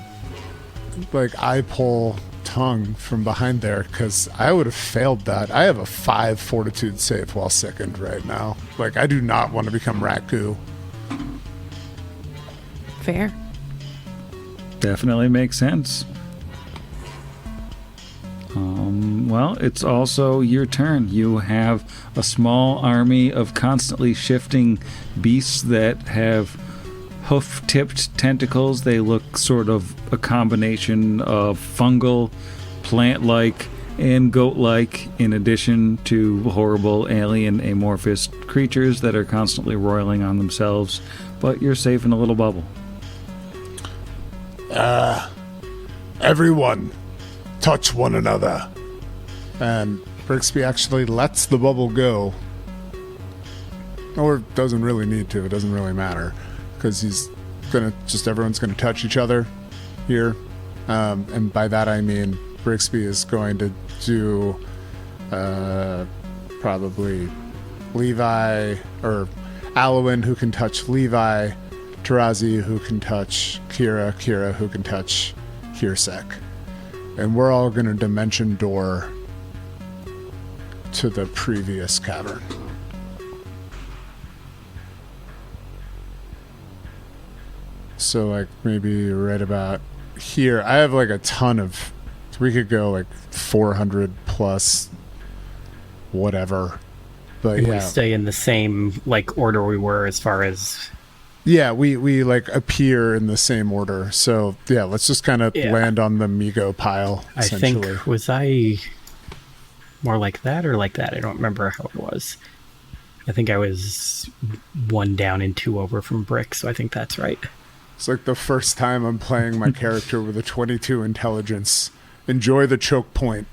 I pull tongue from behind there, because I would have failed that. I have a 5 fortitude save while sickened right now. Like, I do not want to become rat goo. Fair. Definitely makes sense. Well, it's also your turn. You have a small army of constantly shifting beasts that have hoof-tipped tentacles. They look sort of a combination of fungal, plant-like, and goat-like, in addition to horrible alien amorphous creatures that are constantly roiling on themselves. But you're safe in a little bubble. Everyone, touch one another. And Brixby actually lets the bubble go. Or doesn't really need to. It doesn't really matter. Because everyone's gonna touch each other here. And by that I mean Brixby is going to do probably Levi, or Alwyn, who can touch Levi, Tarazi, who can touch Kira who can touch Kirsek. And we're all gonna dimension door to the previous cavern. So, like, maybe right about here. I have, like, a ton of... We could go, like, 400 plus whatever. But, And yeah. we stay in the same, like, order we were as far as... Yeah, we like, appear in the same order. So, yeah, let's just kind of Yeah. land on the Migo pile, I essentially. think, was I more like that or like that? I don't remember how it was. I think I was 1 down and 2 over from Brick, so I think that's right. It's like the first time I'm playing my character with a 22 intelligence. Enjoy the choke point.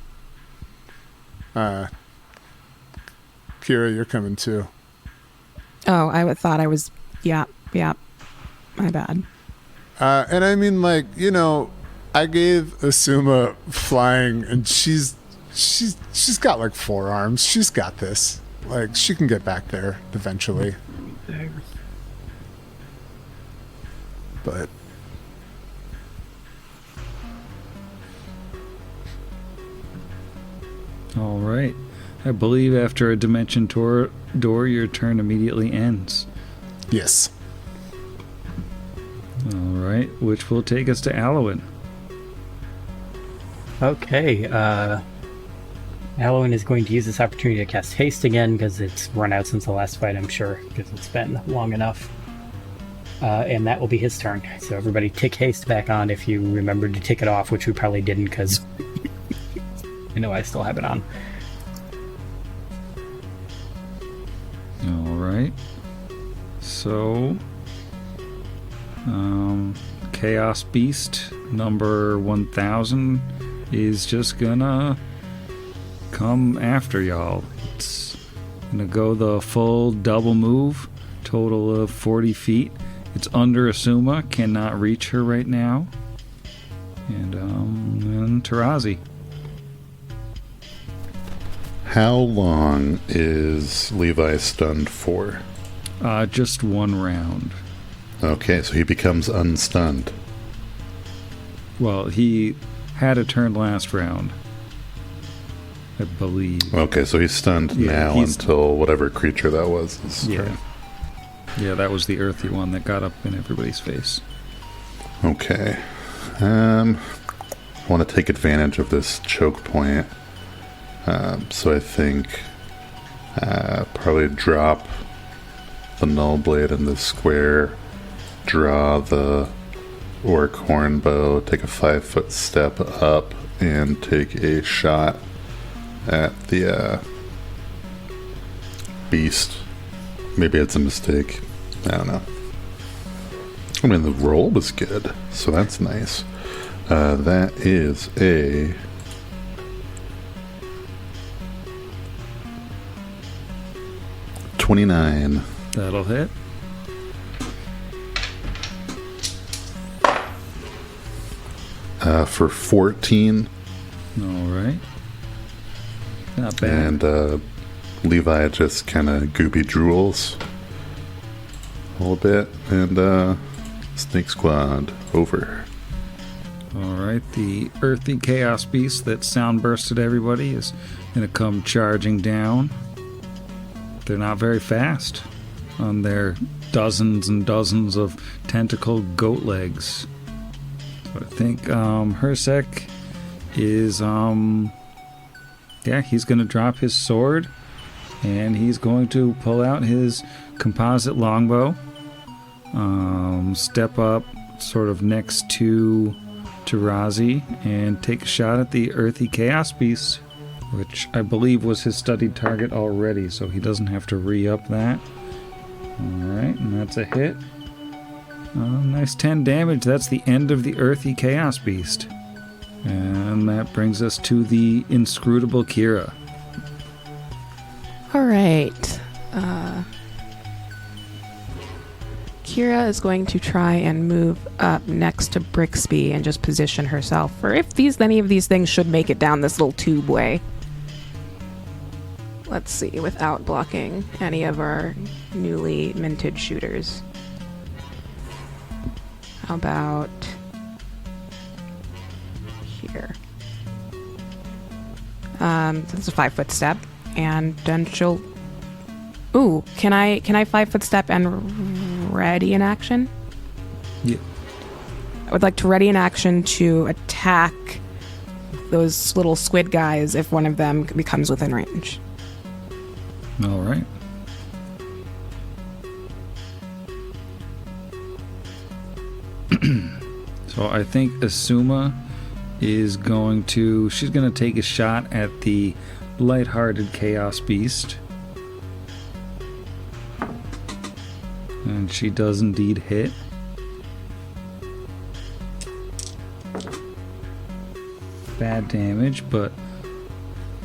Kira, you're coming too. Oh, I thought I was... Yeah. My bad. And I mean, like, you know, I gave Asuma flying, and she's got like 4 arms. She's got this. Like, she can get back there eventually. But All right. I believe after a dimension door, your turn immediately ends. yes. All right, which will take us to Alwyn. Okay, Alwyn is going to use this opportunity to cast haste again because it's run out since the last fight, I'm sure, because it's been long enough. And that will be his turn. So everybody tick haste back on if you remembered to tick it off, which we probably didn't because I know I still have it on. All right. So, Chaos Beast number 1000 is just gonna come after y'all. It's gonna go the full double move, total of 40 feet. It's under Asuma, cannot reach her right now. And Tarazi. How long is Levi stunned for? Just 1 round. Okay, so he becomes unstunned. Well, he had a turn last round, I believe. Okay, so he's stunned Yeah, now he's- until whatever creature that was. is Yeah. turn. Yeah, that was the earthy one that got up in everybody's face. Okay. I want to take advantage of this choke point. So I think probably drop the null blade in the square, draw the orc horn bow, take a 5-foot step up, and take a shot at the beast. Maybe it's a mistake. I don't know. I mean, the roll was good, so that's nice. That is a 29. That'll hit. For 14. All right. Not bad. And Levi just kind of goopy drools a little bit. And Snake Squad over. Alright, the earthy chaos beast that sound bursted everybody is going to come charging down. They're not very fast on their dozens and dozens of tentacled goat legs. But I think Hersek is, he's going to drop his sword and he's going to pull out his composite longbow, step up sort of next to Razi and take a shot at the earthy chaos beast, which I believe was his studied target already, so he doesn't have to re-up that. Alright, and that's a hit. Nice 10 damage. That's the end of the earthy chaos beast. And that brings us to the inscrutable Kira. All right. Kira is going to try and move up next to Brixby and just position herself for if any of these things should make it down this little tube way. Let's see, without blocking any of our newly minted shooters. How about here? That's a 5-foot step, and then she'll. Ooh, can I 5-foot step and ready in action? Yeah. I would like to ready in action to attack those little squid guys if one of them becomes within range. All right. So I think Asuma is she's going to take a shot at the lighthearted chaos beast. And she does indeed hit. Bad damage, but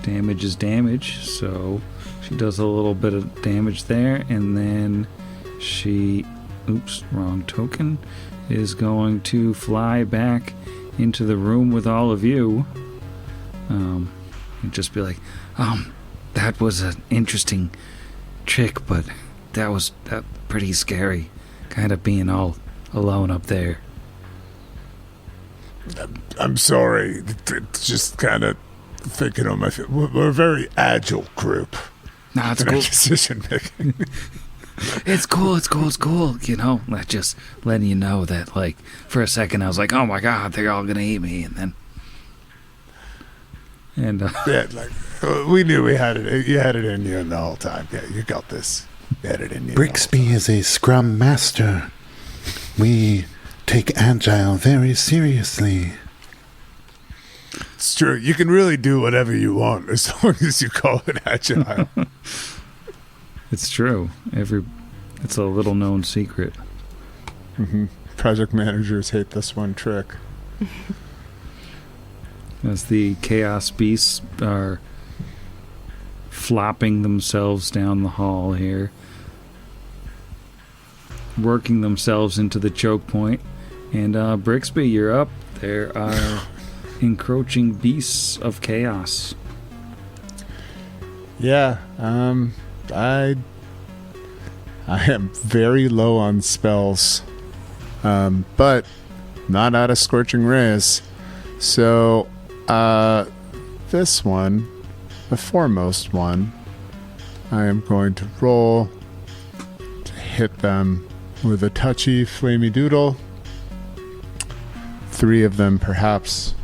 damage is damage, so she does a little bit of damage there, and then she, oops, wrong token, is going to fly back into the room with all of you, and just be like, that was an interesting trick, but that was pretty scary, kind of being all alone up there. I'm sorry. It's just kind of thinking on my feet. We're a very agile group. Nah, it's cool. Decision making. It's cool. You know, just letting you know that, like, for a second I was like, oh my god, they're all gonna eat me, and then. Yeah, like, we knew we had it. You had it in you the whole time. Yeah, you got this. You had it in you. Brixby is a scrum master. We take agile very seriously. It's true. You can really do whatever you want as long as you call it agile. It's true. It's a little known secret. Mm-hmm. Project managers hate this one trick. As the chaos beasts are flopping themselves down the hall here, working themselves into the choke point. And Brixby, you're up. There are encroaching beasts of chaos. Yeah, I am very low on spells, but not out of Scorching Rays. So, this one, the foremost one, I am going to roll to hit them with a touchy flamey doodle. 3 of them, perhaps.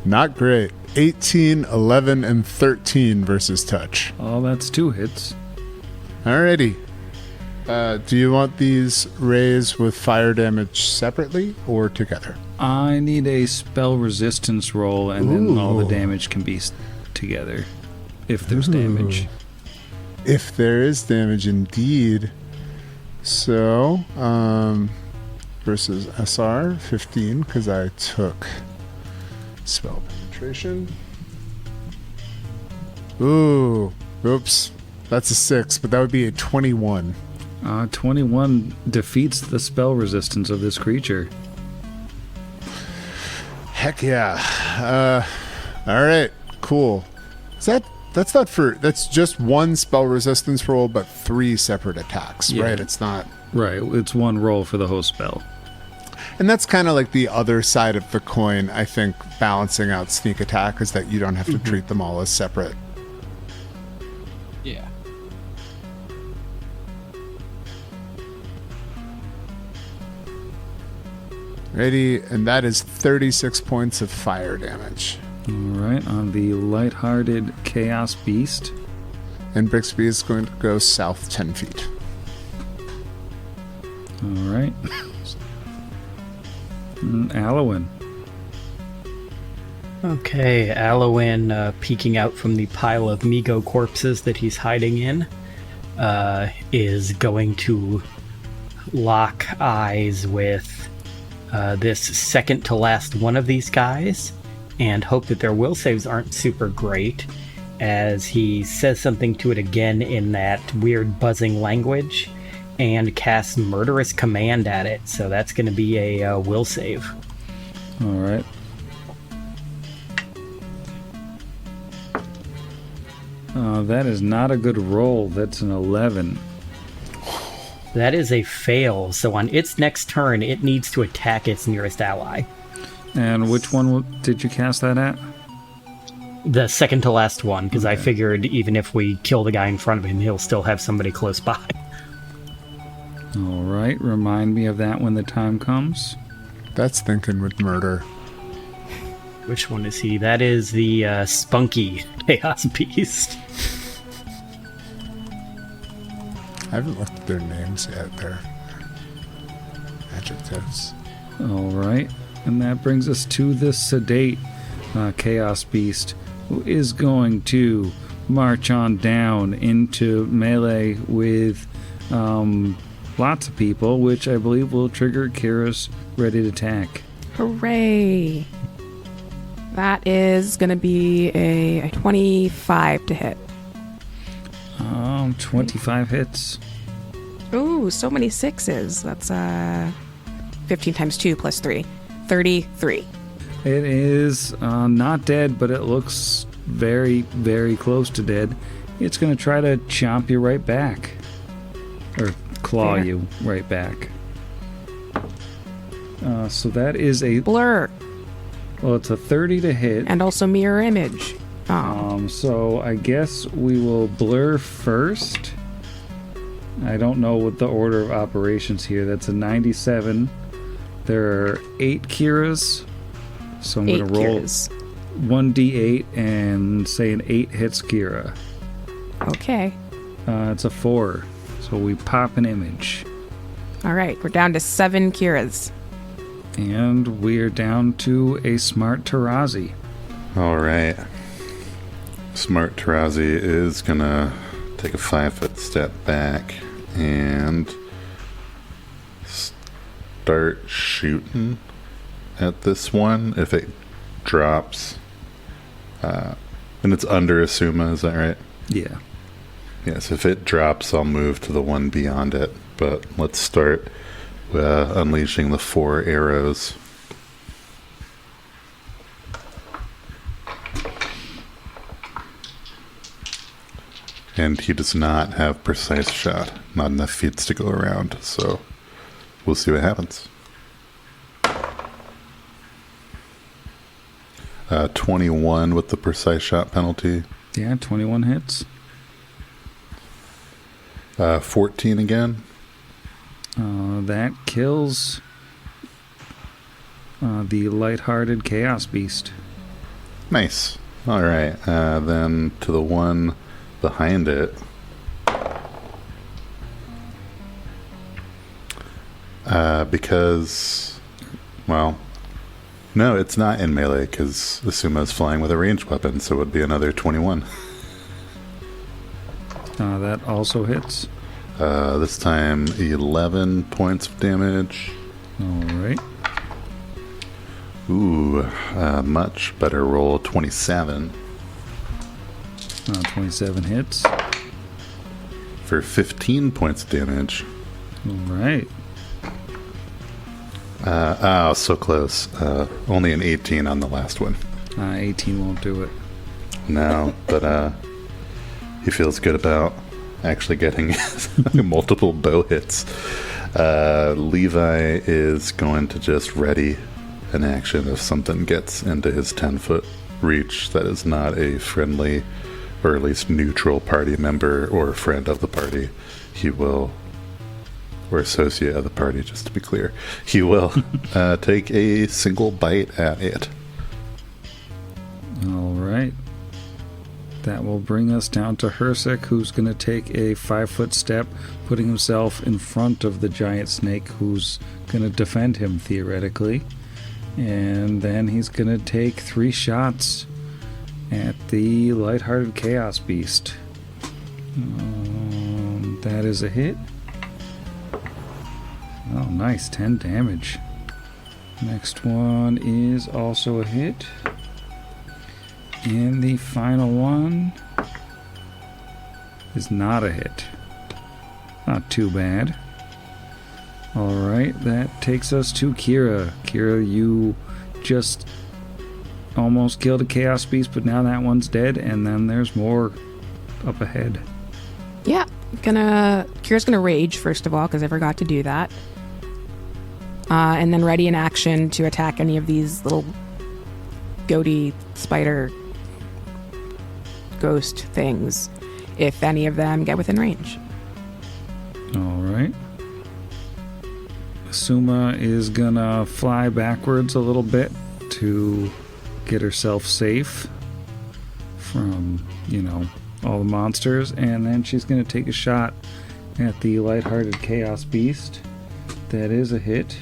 Not great. 18, 11, and 13 versus touch. Oh, that's 2 hits. Alrighty. Do you want these rays with fire damage separately or together? I need a spell resistance roll, and then all the damage can be together, if there's damage. If there is damage, indeed. So, versus SR, 15, because I took spell penetration. Ooh, oops. That's a 6, but that would be a 21. 21 defeats the spell resistance of this creature. Heck yeah. Alright, cool. That's just one spell resistance roll, but 3 separate attacks, Yeah. right? It's not... Right, it's one roll for the whole spell. And that's kind of like the other side of the coin, I think, balancing out sneak attack, is that you don't have to treat them all as separate. Yeah. Ready, and that is 36 points of fire damage. All right, on the lighthearted Chaos Beast. And Brixby is going to go south 10 feet. All right. Alwyn. Okay, Alwyn, peeking out from the pile of Migo corpses that he's hiding in, is going to lock eyes with this second to last one of these guys and hope that their will saves aren't super great, as he says something to it again in that weird buzzing language and casts Murderous Command at it. So that's going to be a will save. All right. That is not a good roll. That's an 11. That is a fail, so on its next turn, it needs to attack its nearest ally. And which one did you cast that at? The second to last one, because I figured even if we kill the guy in front of him, he'll still have somebody close by. All right, remind me of that when the time comes. That's thinking with murder. Which one is he? That is the spunky Chaos Beast. I haven't looked at their names yet. Their adjectives. All right, and that brings us to the sedate Chaos Beast, who is going to march on down into melee with lots of people, which I believe will trigger Kira's ready to attack. Hooray! That is going to be a 25 to hit. 25 hits. Ooh, so many sixes. That's 15 times 2 plus 3. 33. It is not dead, but it looks very, very close to dead. It's going to try to chomp you right back. Or claw Fair. you right back. So that is a... Blur. Well, it's a 30 to hit. And also mirror image. Oh. So I guess we will blur first. I don't know what the order of operations here. That's a 97. There are 8 Kiras. So I'm going to roll Kiras. 1d8 and say an 8 hits Kira. Okay. It's a 4. So we pop an image. All right, we're down to 7 Kiras. And we're down to a smart Tarazi. All right. Smart Tarazi is going to take a 5-foot step back and start shooting at this one. If it drops, and it's under Asuma, is that right? Yeah. Yes, if it drops, I'll move to the one beyond it. But let's start unleashing the 4 arrows. And he does not have precise shot. Not enough feats to go around, so we'll see what happens. 21 with the precise shot penalty. Yeah, 21 hits. 14 again. That kills the lighthearted Chaos Beast. Nice. All right. Then to the one behind it. Because, well, no, it's not in melee because Asuma is flying with a ranged weapon, so it would be another 21. That also hits. This time 11 points of damage. All right. Ooh, much better roll, 27. 27 hits. For 15 points of damage. All right. So close. Only an 18 on the last one. 18 won't do it. No, but he feels good about actually getting multiple bow hits. Levi is going to just ready an action if something gets into his 10-foot reach that is not a friendly or at least neutral party member or friend of the party. He will, or associate of the party, just to be clear, he will take a single bite at it. All right. That will bring us down to Hersek, who's going to take a 5-foot step, putting himself in front of the giant snake, who's going to defend him, theoretically. And then he's going to take 3 shots at the lighthearted chaos beast. That is a hit. Oh, nice. 10 damage. Next one is also a hit. And the final one is not a hit. Not too bad. Alright, that takes us to Kira. Kira, you just almost killed a Chaos Beast, but now that one's dead, and then there's more up ahead. Yeah, Kira's gonna rage, first of all, because I forgot to do that. And then ready in action to attack any of these little goaty spider ghost things if any of them get within range. Alright. Suma is gonna fly backwards a little bit to get herself safe from, all the monsters, and then she's gonna take a shot at the lighthearted Chaos Beast. That is a hit.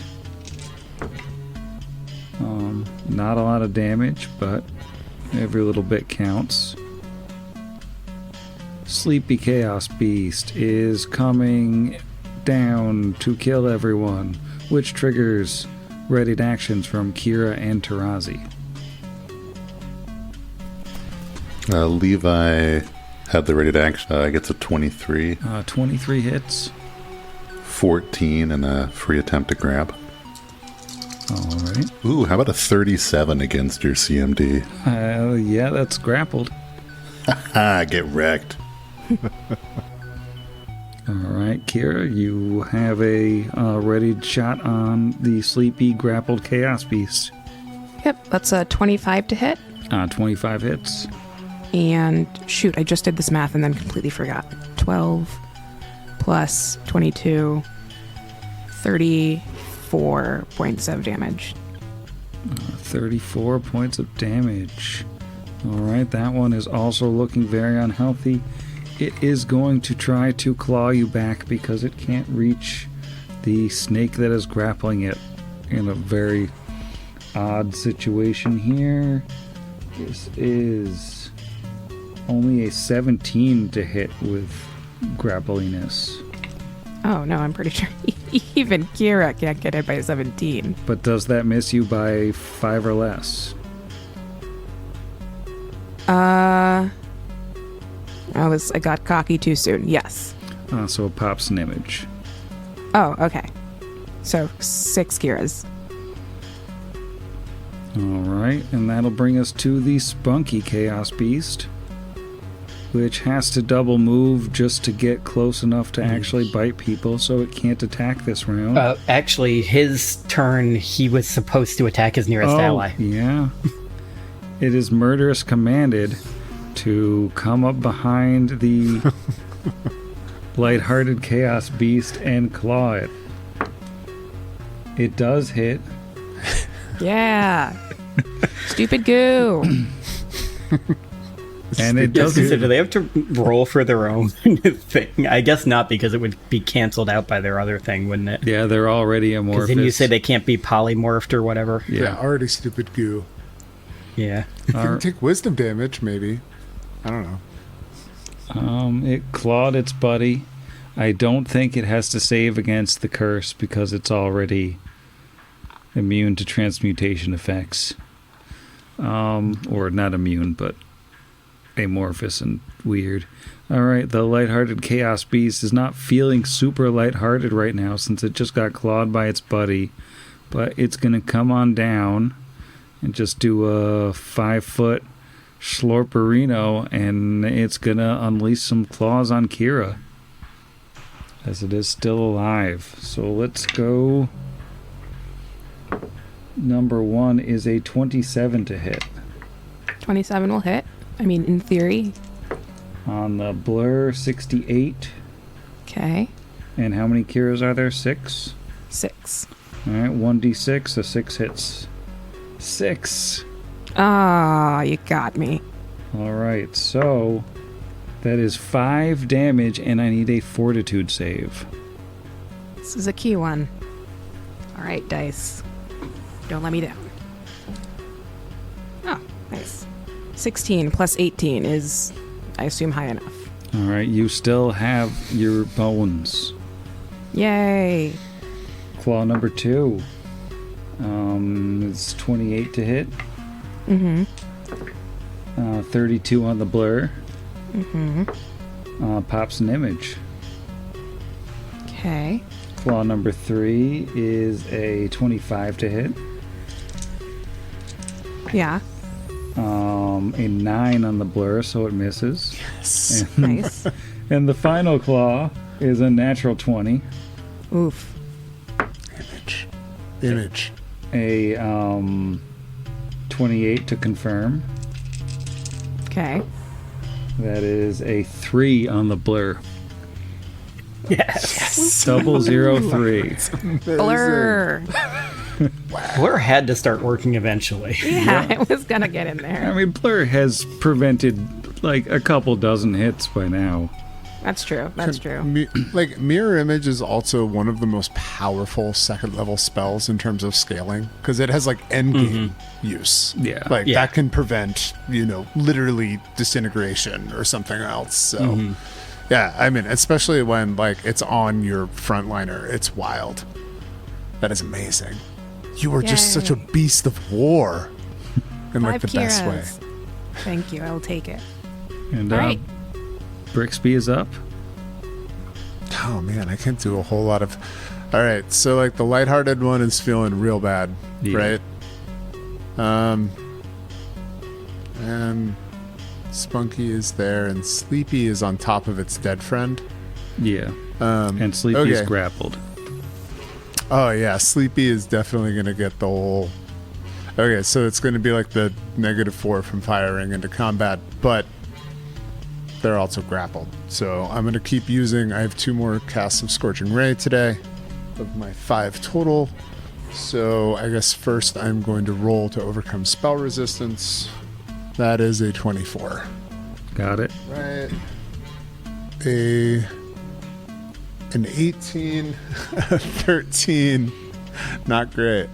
Not a lot of damage, but every little bit counts. Sleepy Chaos Beast is coming down to kill everyone, which triggers readied actions from Kira and Tarazi. Levi had the readied action. Gets a 23. 23 hits. 14 and a free attempt to grab. Alright. Ooh, how about a 37 against your CMD? Yeah, that's grappled. Haha, get wrecked. Alright, Kira, you have a readied shot on the sleepy grappled Chaos Beast. Yep, that's a 25 to hit. 25 hits. And shoot, I just did this math and then completely forgot. 12 plus 22, 34 points of damage. 34 points of damage. Alright, that one is also looking very unhealthy. It is going to try to claw you back because it can't reach the snake that is grappling it in a very odd situation here. This is only a 17 to hit with grappliness. Oh no, I'm pretty sure even Kira can't get hit by a 17. But does that miss you by 5 or less? I got cocky too soon. Yes. So it pops an image. Oh, okay. So 6 Kiras. Alright, and that'll bring us to the spunky Chaos Beast, which has to double move just to get close enough to actually bite people, so it can't attack this round. Actually, his turn, he was supposed to attack his nearest ally. Yeah. It is murderous commanded to come up behind the lighthearted Chaos Beast and claw it. It does hit. Yeah. Stupid goo. And it Yes, does. so do they have to roll for their own thing? I guess not, because it would be canceled out by their other thing, wouldn't it? Yeah, they're already amorphous. Because then you say they can't be polymorphed or whatever. Yeah, already stupid goo. Yeah. You can take wisdom damage, maybe. I don't know. It clawed its buddy. I don't think it has to save against the curse because it's already immune to transmutation effects. Or not immune, but amorphous and weird. Alright, the lighthearted Chaos Beast is not feeling super lighthearted right now since it just got clawed by its buddy. But it's going to come on down and just do a 5-foot slorperino, and it's going to unleash some claws on Kira. as it is still alive. So let's go. Number 1 is a 27 to hit. 27 will hit. I mean, in theory. On the blur, 68. Okay. And how many Kiras are there? 6? 6. Alright, 1d6, so 6 hits. 6! Ah, you got me. Alright, so that is 5 damage, and I need a fortitude save. This is a key one. All right, dice. Don't let me down. Oh, nice. 16 plus 18 is, I assume, high enough. Alright, you still have your bones. Yay. Claw number 2. It's 28 to hit. 32 on the blur. Pops an image. Okay. Claw number 3 is a 25 to hit. Yeah. A 9 on the blur, so it misses. Yes. Nice. And the final claw is a natural 20. Oof. Image. A 28 to confirm. Okay. That is a 3 on the blur. Yes. 003. Blur. Blur had to start working eventually. Yeah, it was gonna get in there. I mean, blur has prevented like a couple dozen hits by now. That's true. That's true. Mirror image is also one of the most powerful second level spells in terms of scaling because it has like end game use. Yeah. That can prevent literally disintegration or something else. So yeah, I mean, especially when like it's on your frontliner, it's wild. That is amazing. You are just such a beast of war in like 5 the best way. Kiras. Thank you. I will take it. And All right. Brixby is up. Oh man, I can't do a whole lot of. All right, so like the lighthearted one is feeling real bad, right? And Spunky is there, and Sleepy is on top of its dead friend. Yeah. And Sleepy's grappled. Oh yeah, Sleepy is definitely gonna get the whole. Okay, so it's gonna be like the -4 from firing into combat, but they're also grappled. So I'm going to keep using... I have 2 more casts of Scorching Ray today of my 5 total. So I guess first I'm going to roll to overcome spell resistance. That is a 24. Got it. Right. An 18, a 13, not great.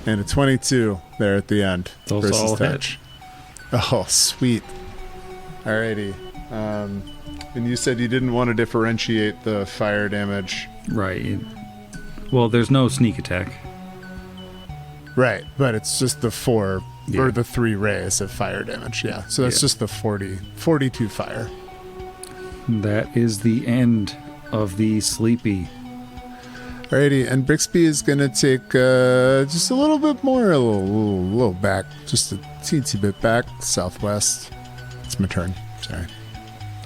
And a 22 there at the end. Those versus all touch. Oh, sweet. Alrighty. And you said you didn't want to differentiate the fire damage. Right. Well, there's no sneak attack. Right, but it's just the 4 Yeah. or the 3 rays of fire damage. Yeah, so that's just the 42 fire. That is the end of the Sleepy. Alrighty, and Brixby is going to take just a little bit more, a little back, just a teensy bit back, southwest. It's my turn. Sorry.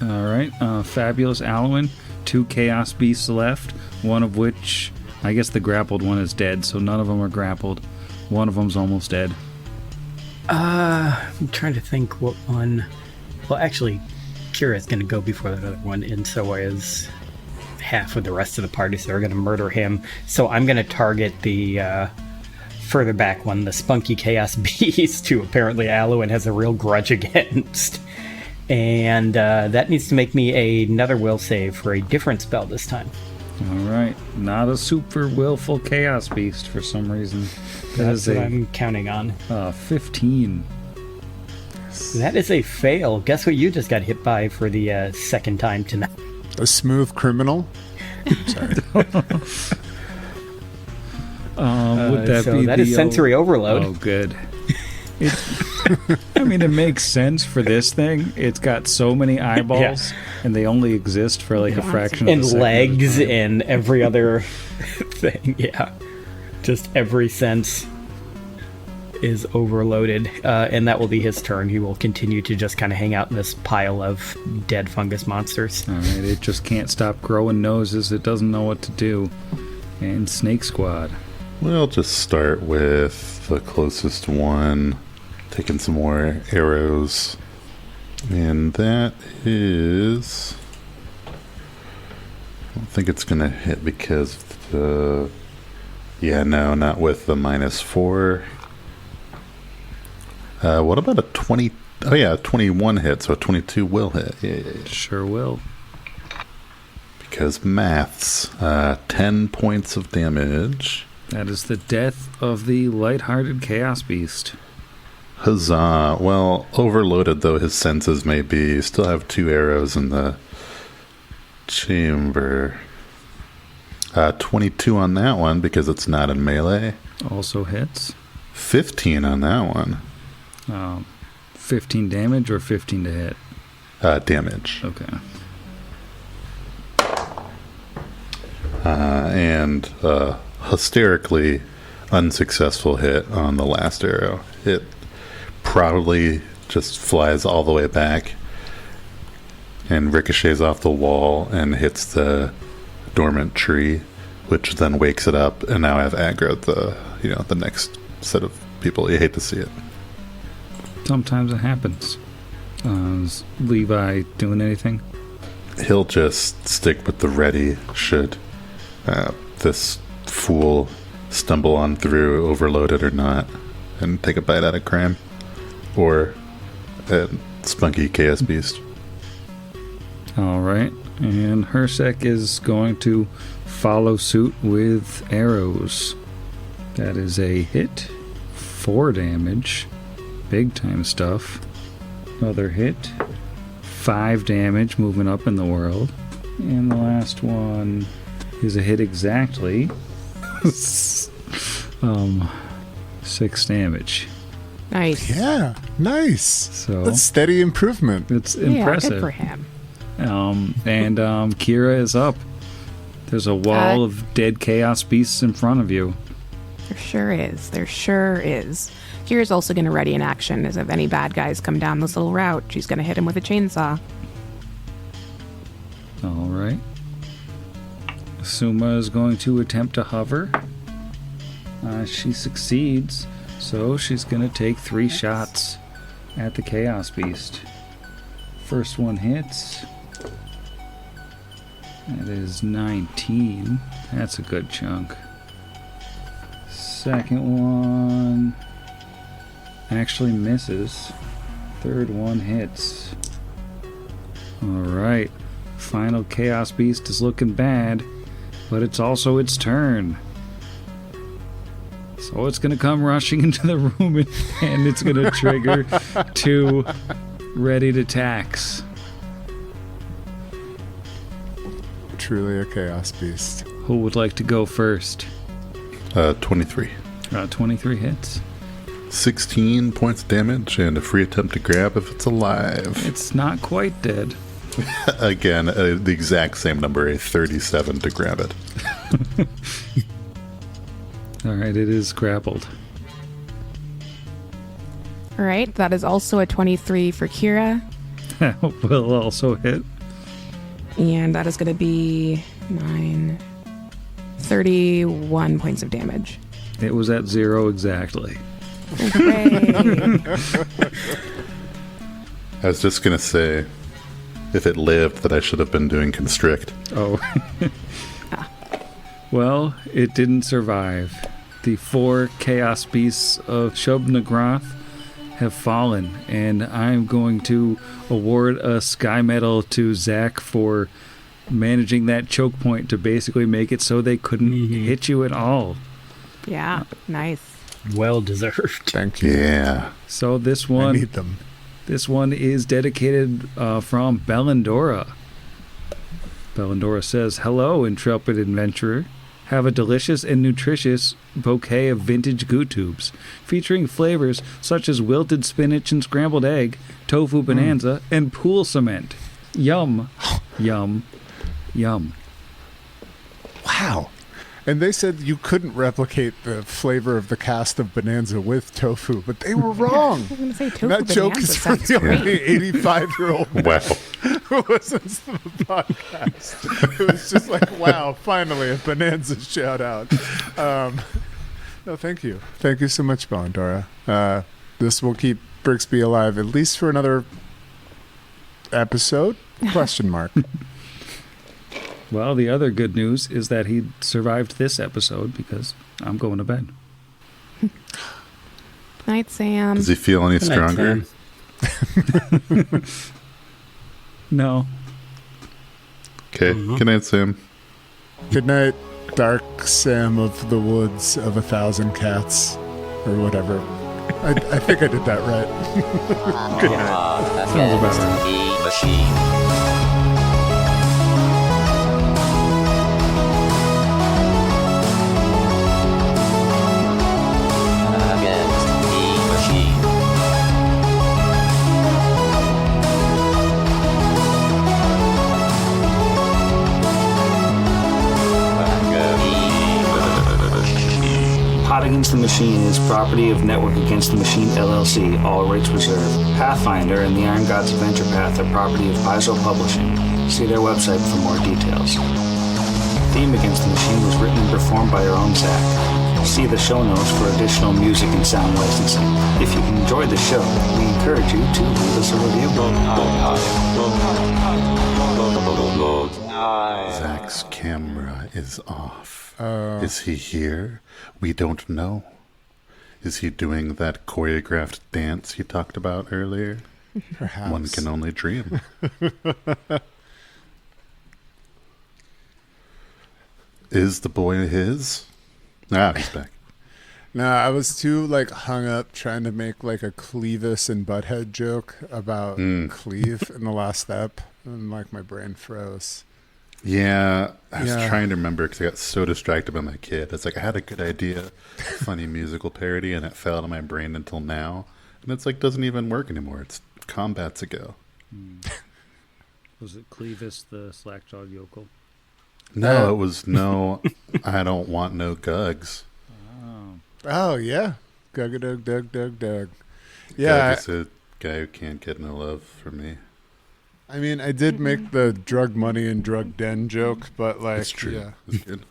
All right. Fabulous Alwyn. 2 Chaos Beasts left, one of which, I guess the grappled one is dead, so none of them are grappled. One of them's almost dead. I'm trying to think what one... Well, actually, Kira's going to go before that other one, and so is half of the rest of the party, so they're going to murder him. So I'm going to target the further back one, the Spunky Chaos Beast, who apparently Alwyn has a real grudge against. And that needs to make me another will save for a different spell this time. All right. Not a super willful Chaos Beast for some reason. That's what I'm counting on. 15. That is a fail. Guess what you just got hit by for the second time tonight? A smooth criminal. Sorry. Would that so be that the is sensory overload. Oh, good. I mean, it makes sense for this thing. It's got so many eyeballs, and they only exist for like a fraction of And a second. legs and every other thing. Yeah. Just every sense. is overloaded, and that will be his turn. He will continue to just kind of hang out in this pile of dead fungus monsters. All right, it just can't stop growing noses. It doesn't know what to do. And Snake Squad. We'll just start with the closest one, taking some more arrows. And that is... I don't think it's going to hit because of the... Yeah, no, not with the -4. What about a 20... Oh, yeah, a 21 hit, so a 22 will hit. Yeah. Sure will. Because maths. 10 points of damage. That is the death of the light-hearted Chaos Beast. Huzzah. Well, overloaded though his senses may be, you still have 2 arrows in the chamber. 22 on that one because it's not in melee. Also hits. 15 on that one. 15 damage or 15 to hit? Damage. Okay. And hysterically unsuccessful hit on the last arrow. It probably just flies all the way back and ricochets off the wall and hits the dormant tree, which then wakes it up, and now I've aggroed the next set of people. You hate to see it. Sometimes it happens. Is Levi doing anything? He'll just stick with the ready should this fool stumble on through, overloaded or not, and take a bite out of crime. Or a spunky Chaos Beast. Alright. And Hersek is going to follow suit with arrows. That is a hit. 4 damage. Big time stuff. Another hit. 5 damage, moving up in the world. And the last one is a hit exactly. 6 damage. Nice. Yeah, nice. So That's steady improvement. it's Yeah, impressive. good for him. And Kira is up. There's a wall of dead Chaos Beasts in front of you. There sure is. There sure is. Kira's also going to ready an action, as if any bad guys come down this little route, she's going to hit him with a chainsaw. All right. Suma is going to attempt to hover. She succeeds, so she's going to take 3 shots at the Chaos Beast. First one hits. That is 19. That's a good chunk. Second one actually misses. Third one hits. Alright. Final Chaos Beast is looking bad, but it's also its turn. So it's going to come rushing into the room and it's going to trigger 2 readied attacks. Truly a Chaos Beast. Who would like to go first? 23. 23 hits. 16 points of damage and a free attempt to grab if it's alive. It's not quite dead. Again, the exact same number, a 37 to grab it. Alright, it is grappled. All right, that is also a 23 for Kira, Will also hit. and that is going to be 31 points of damage. It was at 0 exactly. Hooray. I was just going to say, if it lived, that I should have been doing constrict. Oh. Well, it didn't survive. The 4 Chaos Beasts of Shub-Nagrath have fallen, and I'm going to award a Sky Medal to Zach for managing that choke point to basically make it so they couldn't hit you at all. Yeah, nice. Well deserved. Thank you. Yeah. So this I one, need them. this one is dedicated from Bellandora. Bellandora says, "Hello, intrepid adventurer. Have a delicious and nutritious bouquet of vintage goo tubes, featuring flavors such as wilted spinach and scrambled egg, tofu bonanza, and pool cement. Yum, yum, yum." Wow. And they said you couldn't replicate the flavor of the cast of Bonanza with tofu, but they were wrong. I was going to say tofu That joke bonanza is for sounds the great. only 85-year-old Wow. who listens to the podcast. It was just like, wow, finally a Bonanza shout out. No, thank you. Thank you so much, Ballandora. This will keep Brixby alive at least for another episode? Question mark. Well, the other good news is that he survived this episode because I'm going to bed. Night, Sam. Does he feel any Good night, stronger? Sam. No. Okay. Good night, Sam. Good night, Dark Sam of the Woods of 1,000 Cats, or whatever. I think I did that right. Good against the machine. Against the machine. Pot Against the Machine is property of Network Against the Machine LLC, all rights reserved. Pathfinder and the Iron Gods Adventure Path are property of Paizo Publishing. See their website for more details. Theme Against the Machine was written and performed by our own Zach. See the show notes for additional music and sound licensing. If you enjoyed the show, we encourage you to leave us a review. Zach's camera is off. Is he here? We don't know. Is he doing that choreographed dance he talked about earlier? Perhaps. One can only dream. Is the boy his? Ah, he's back. No, I was too hung up trying to make a Clevis and Butthead joke about Cleve in the last step, and my brain froze. Yeah, I was trying to remember because I got so distracted by my kid. It's I had a good idea, funny musical parody, and it fell out of my brain until now. And it's doesn't even work anymore. It's combats ago. Was it Clevis the slack-jawed yokel? No, it was no, I don't want no gugs. Oh yeah, Gug Doug. Yeah, Gug is a guy who can't get no love from me. I mean, I did make the drug money and drug den joke, but That's true. yeah. That's good.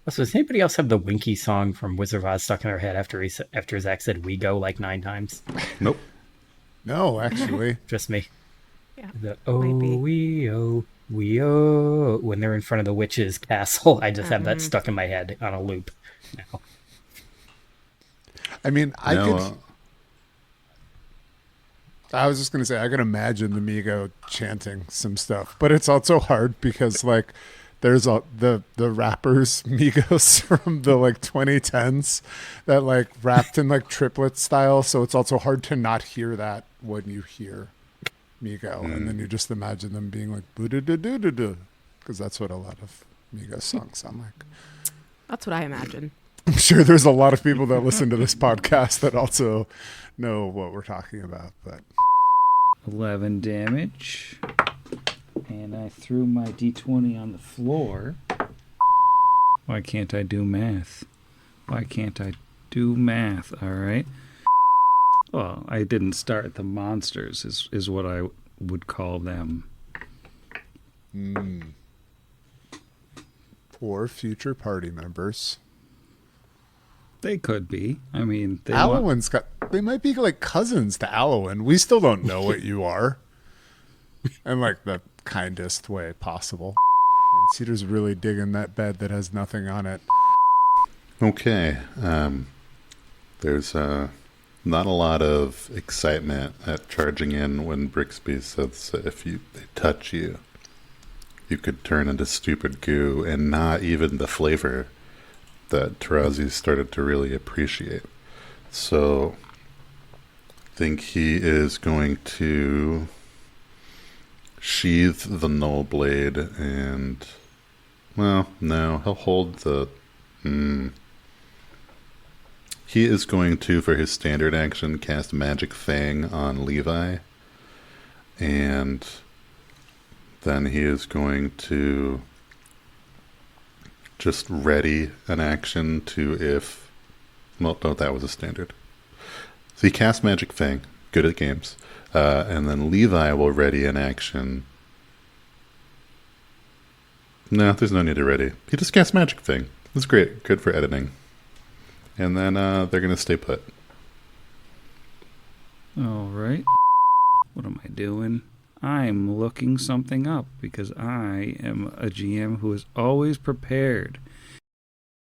So does anybody else have the Winky song from Wizard of Oz stuck in their head after Zach said "we go" 9 times? Nope. No, actually. Just me. Yeah, The might be. we oh when they're in front of the witch's castle. I just have that stuck in my head on a loop now. I mean, I No, could. I was just gonna say I can imagine the Migo chanting some stuff, but it's also hard because there's the rappers Migos from the 2010s that rapped in triplet style, so it's also hard to not hear that when you hear Migo, and then you just imagine them being boo-doo-doo-doo-doo-doo, because that's what a lot of Migos songs sound like. That's what I imagine. I'm sure there's a lot of people that listen to this podcast that also know what we're talking about, but 11 damage. And I threw my d20 on the floor. Why can't I do math? Why can't I do math? All right. Well, I didn't start the monsters, is what I would call them. poor future party members. They could be. I mean, they They might be cousins to Alwyn. We still don't know what you are. In the kindest way possible. And Cedar's really digging that bed that has nothing on it. Okay. There's not a lot of excitement at charging in when Brixby says that if they touch you, you could turn into stupid goo, and not even the flavor that Tarazi started to really appreciate. So I think he is going to sheath the null blade and, well, no, he'll hold the... He is going to, for his standard action, cast Magic Fang on Levi. And then he is going to just ready an action to if... Well, no, that was a standard. So he casts Magic Fang, good at games. And then Levi will ready an action. No, there's no need to ready. He just casts Magic Fang. That's great. Good for editing. And then they're going to stay put. All right. What am I doing? I'm looking something up because I am a GM who is always prepared.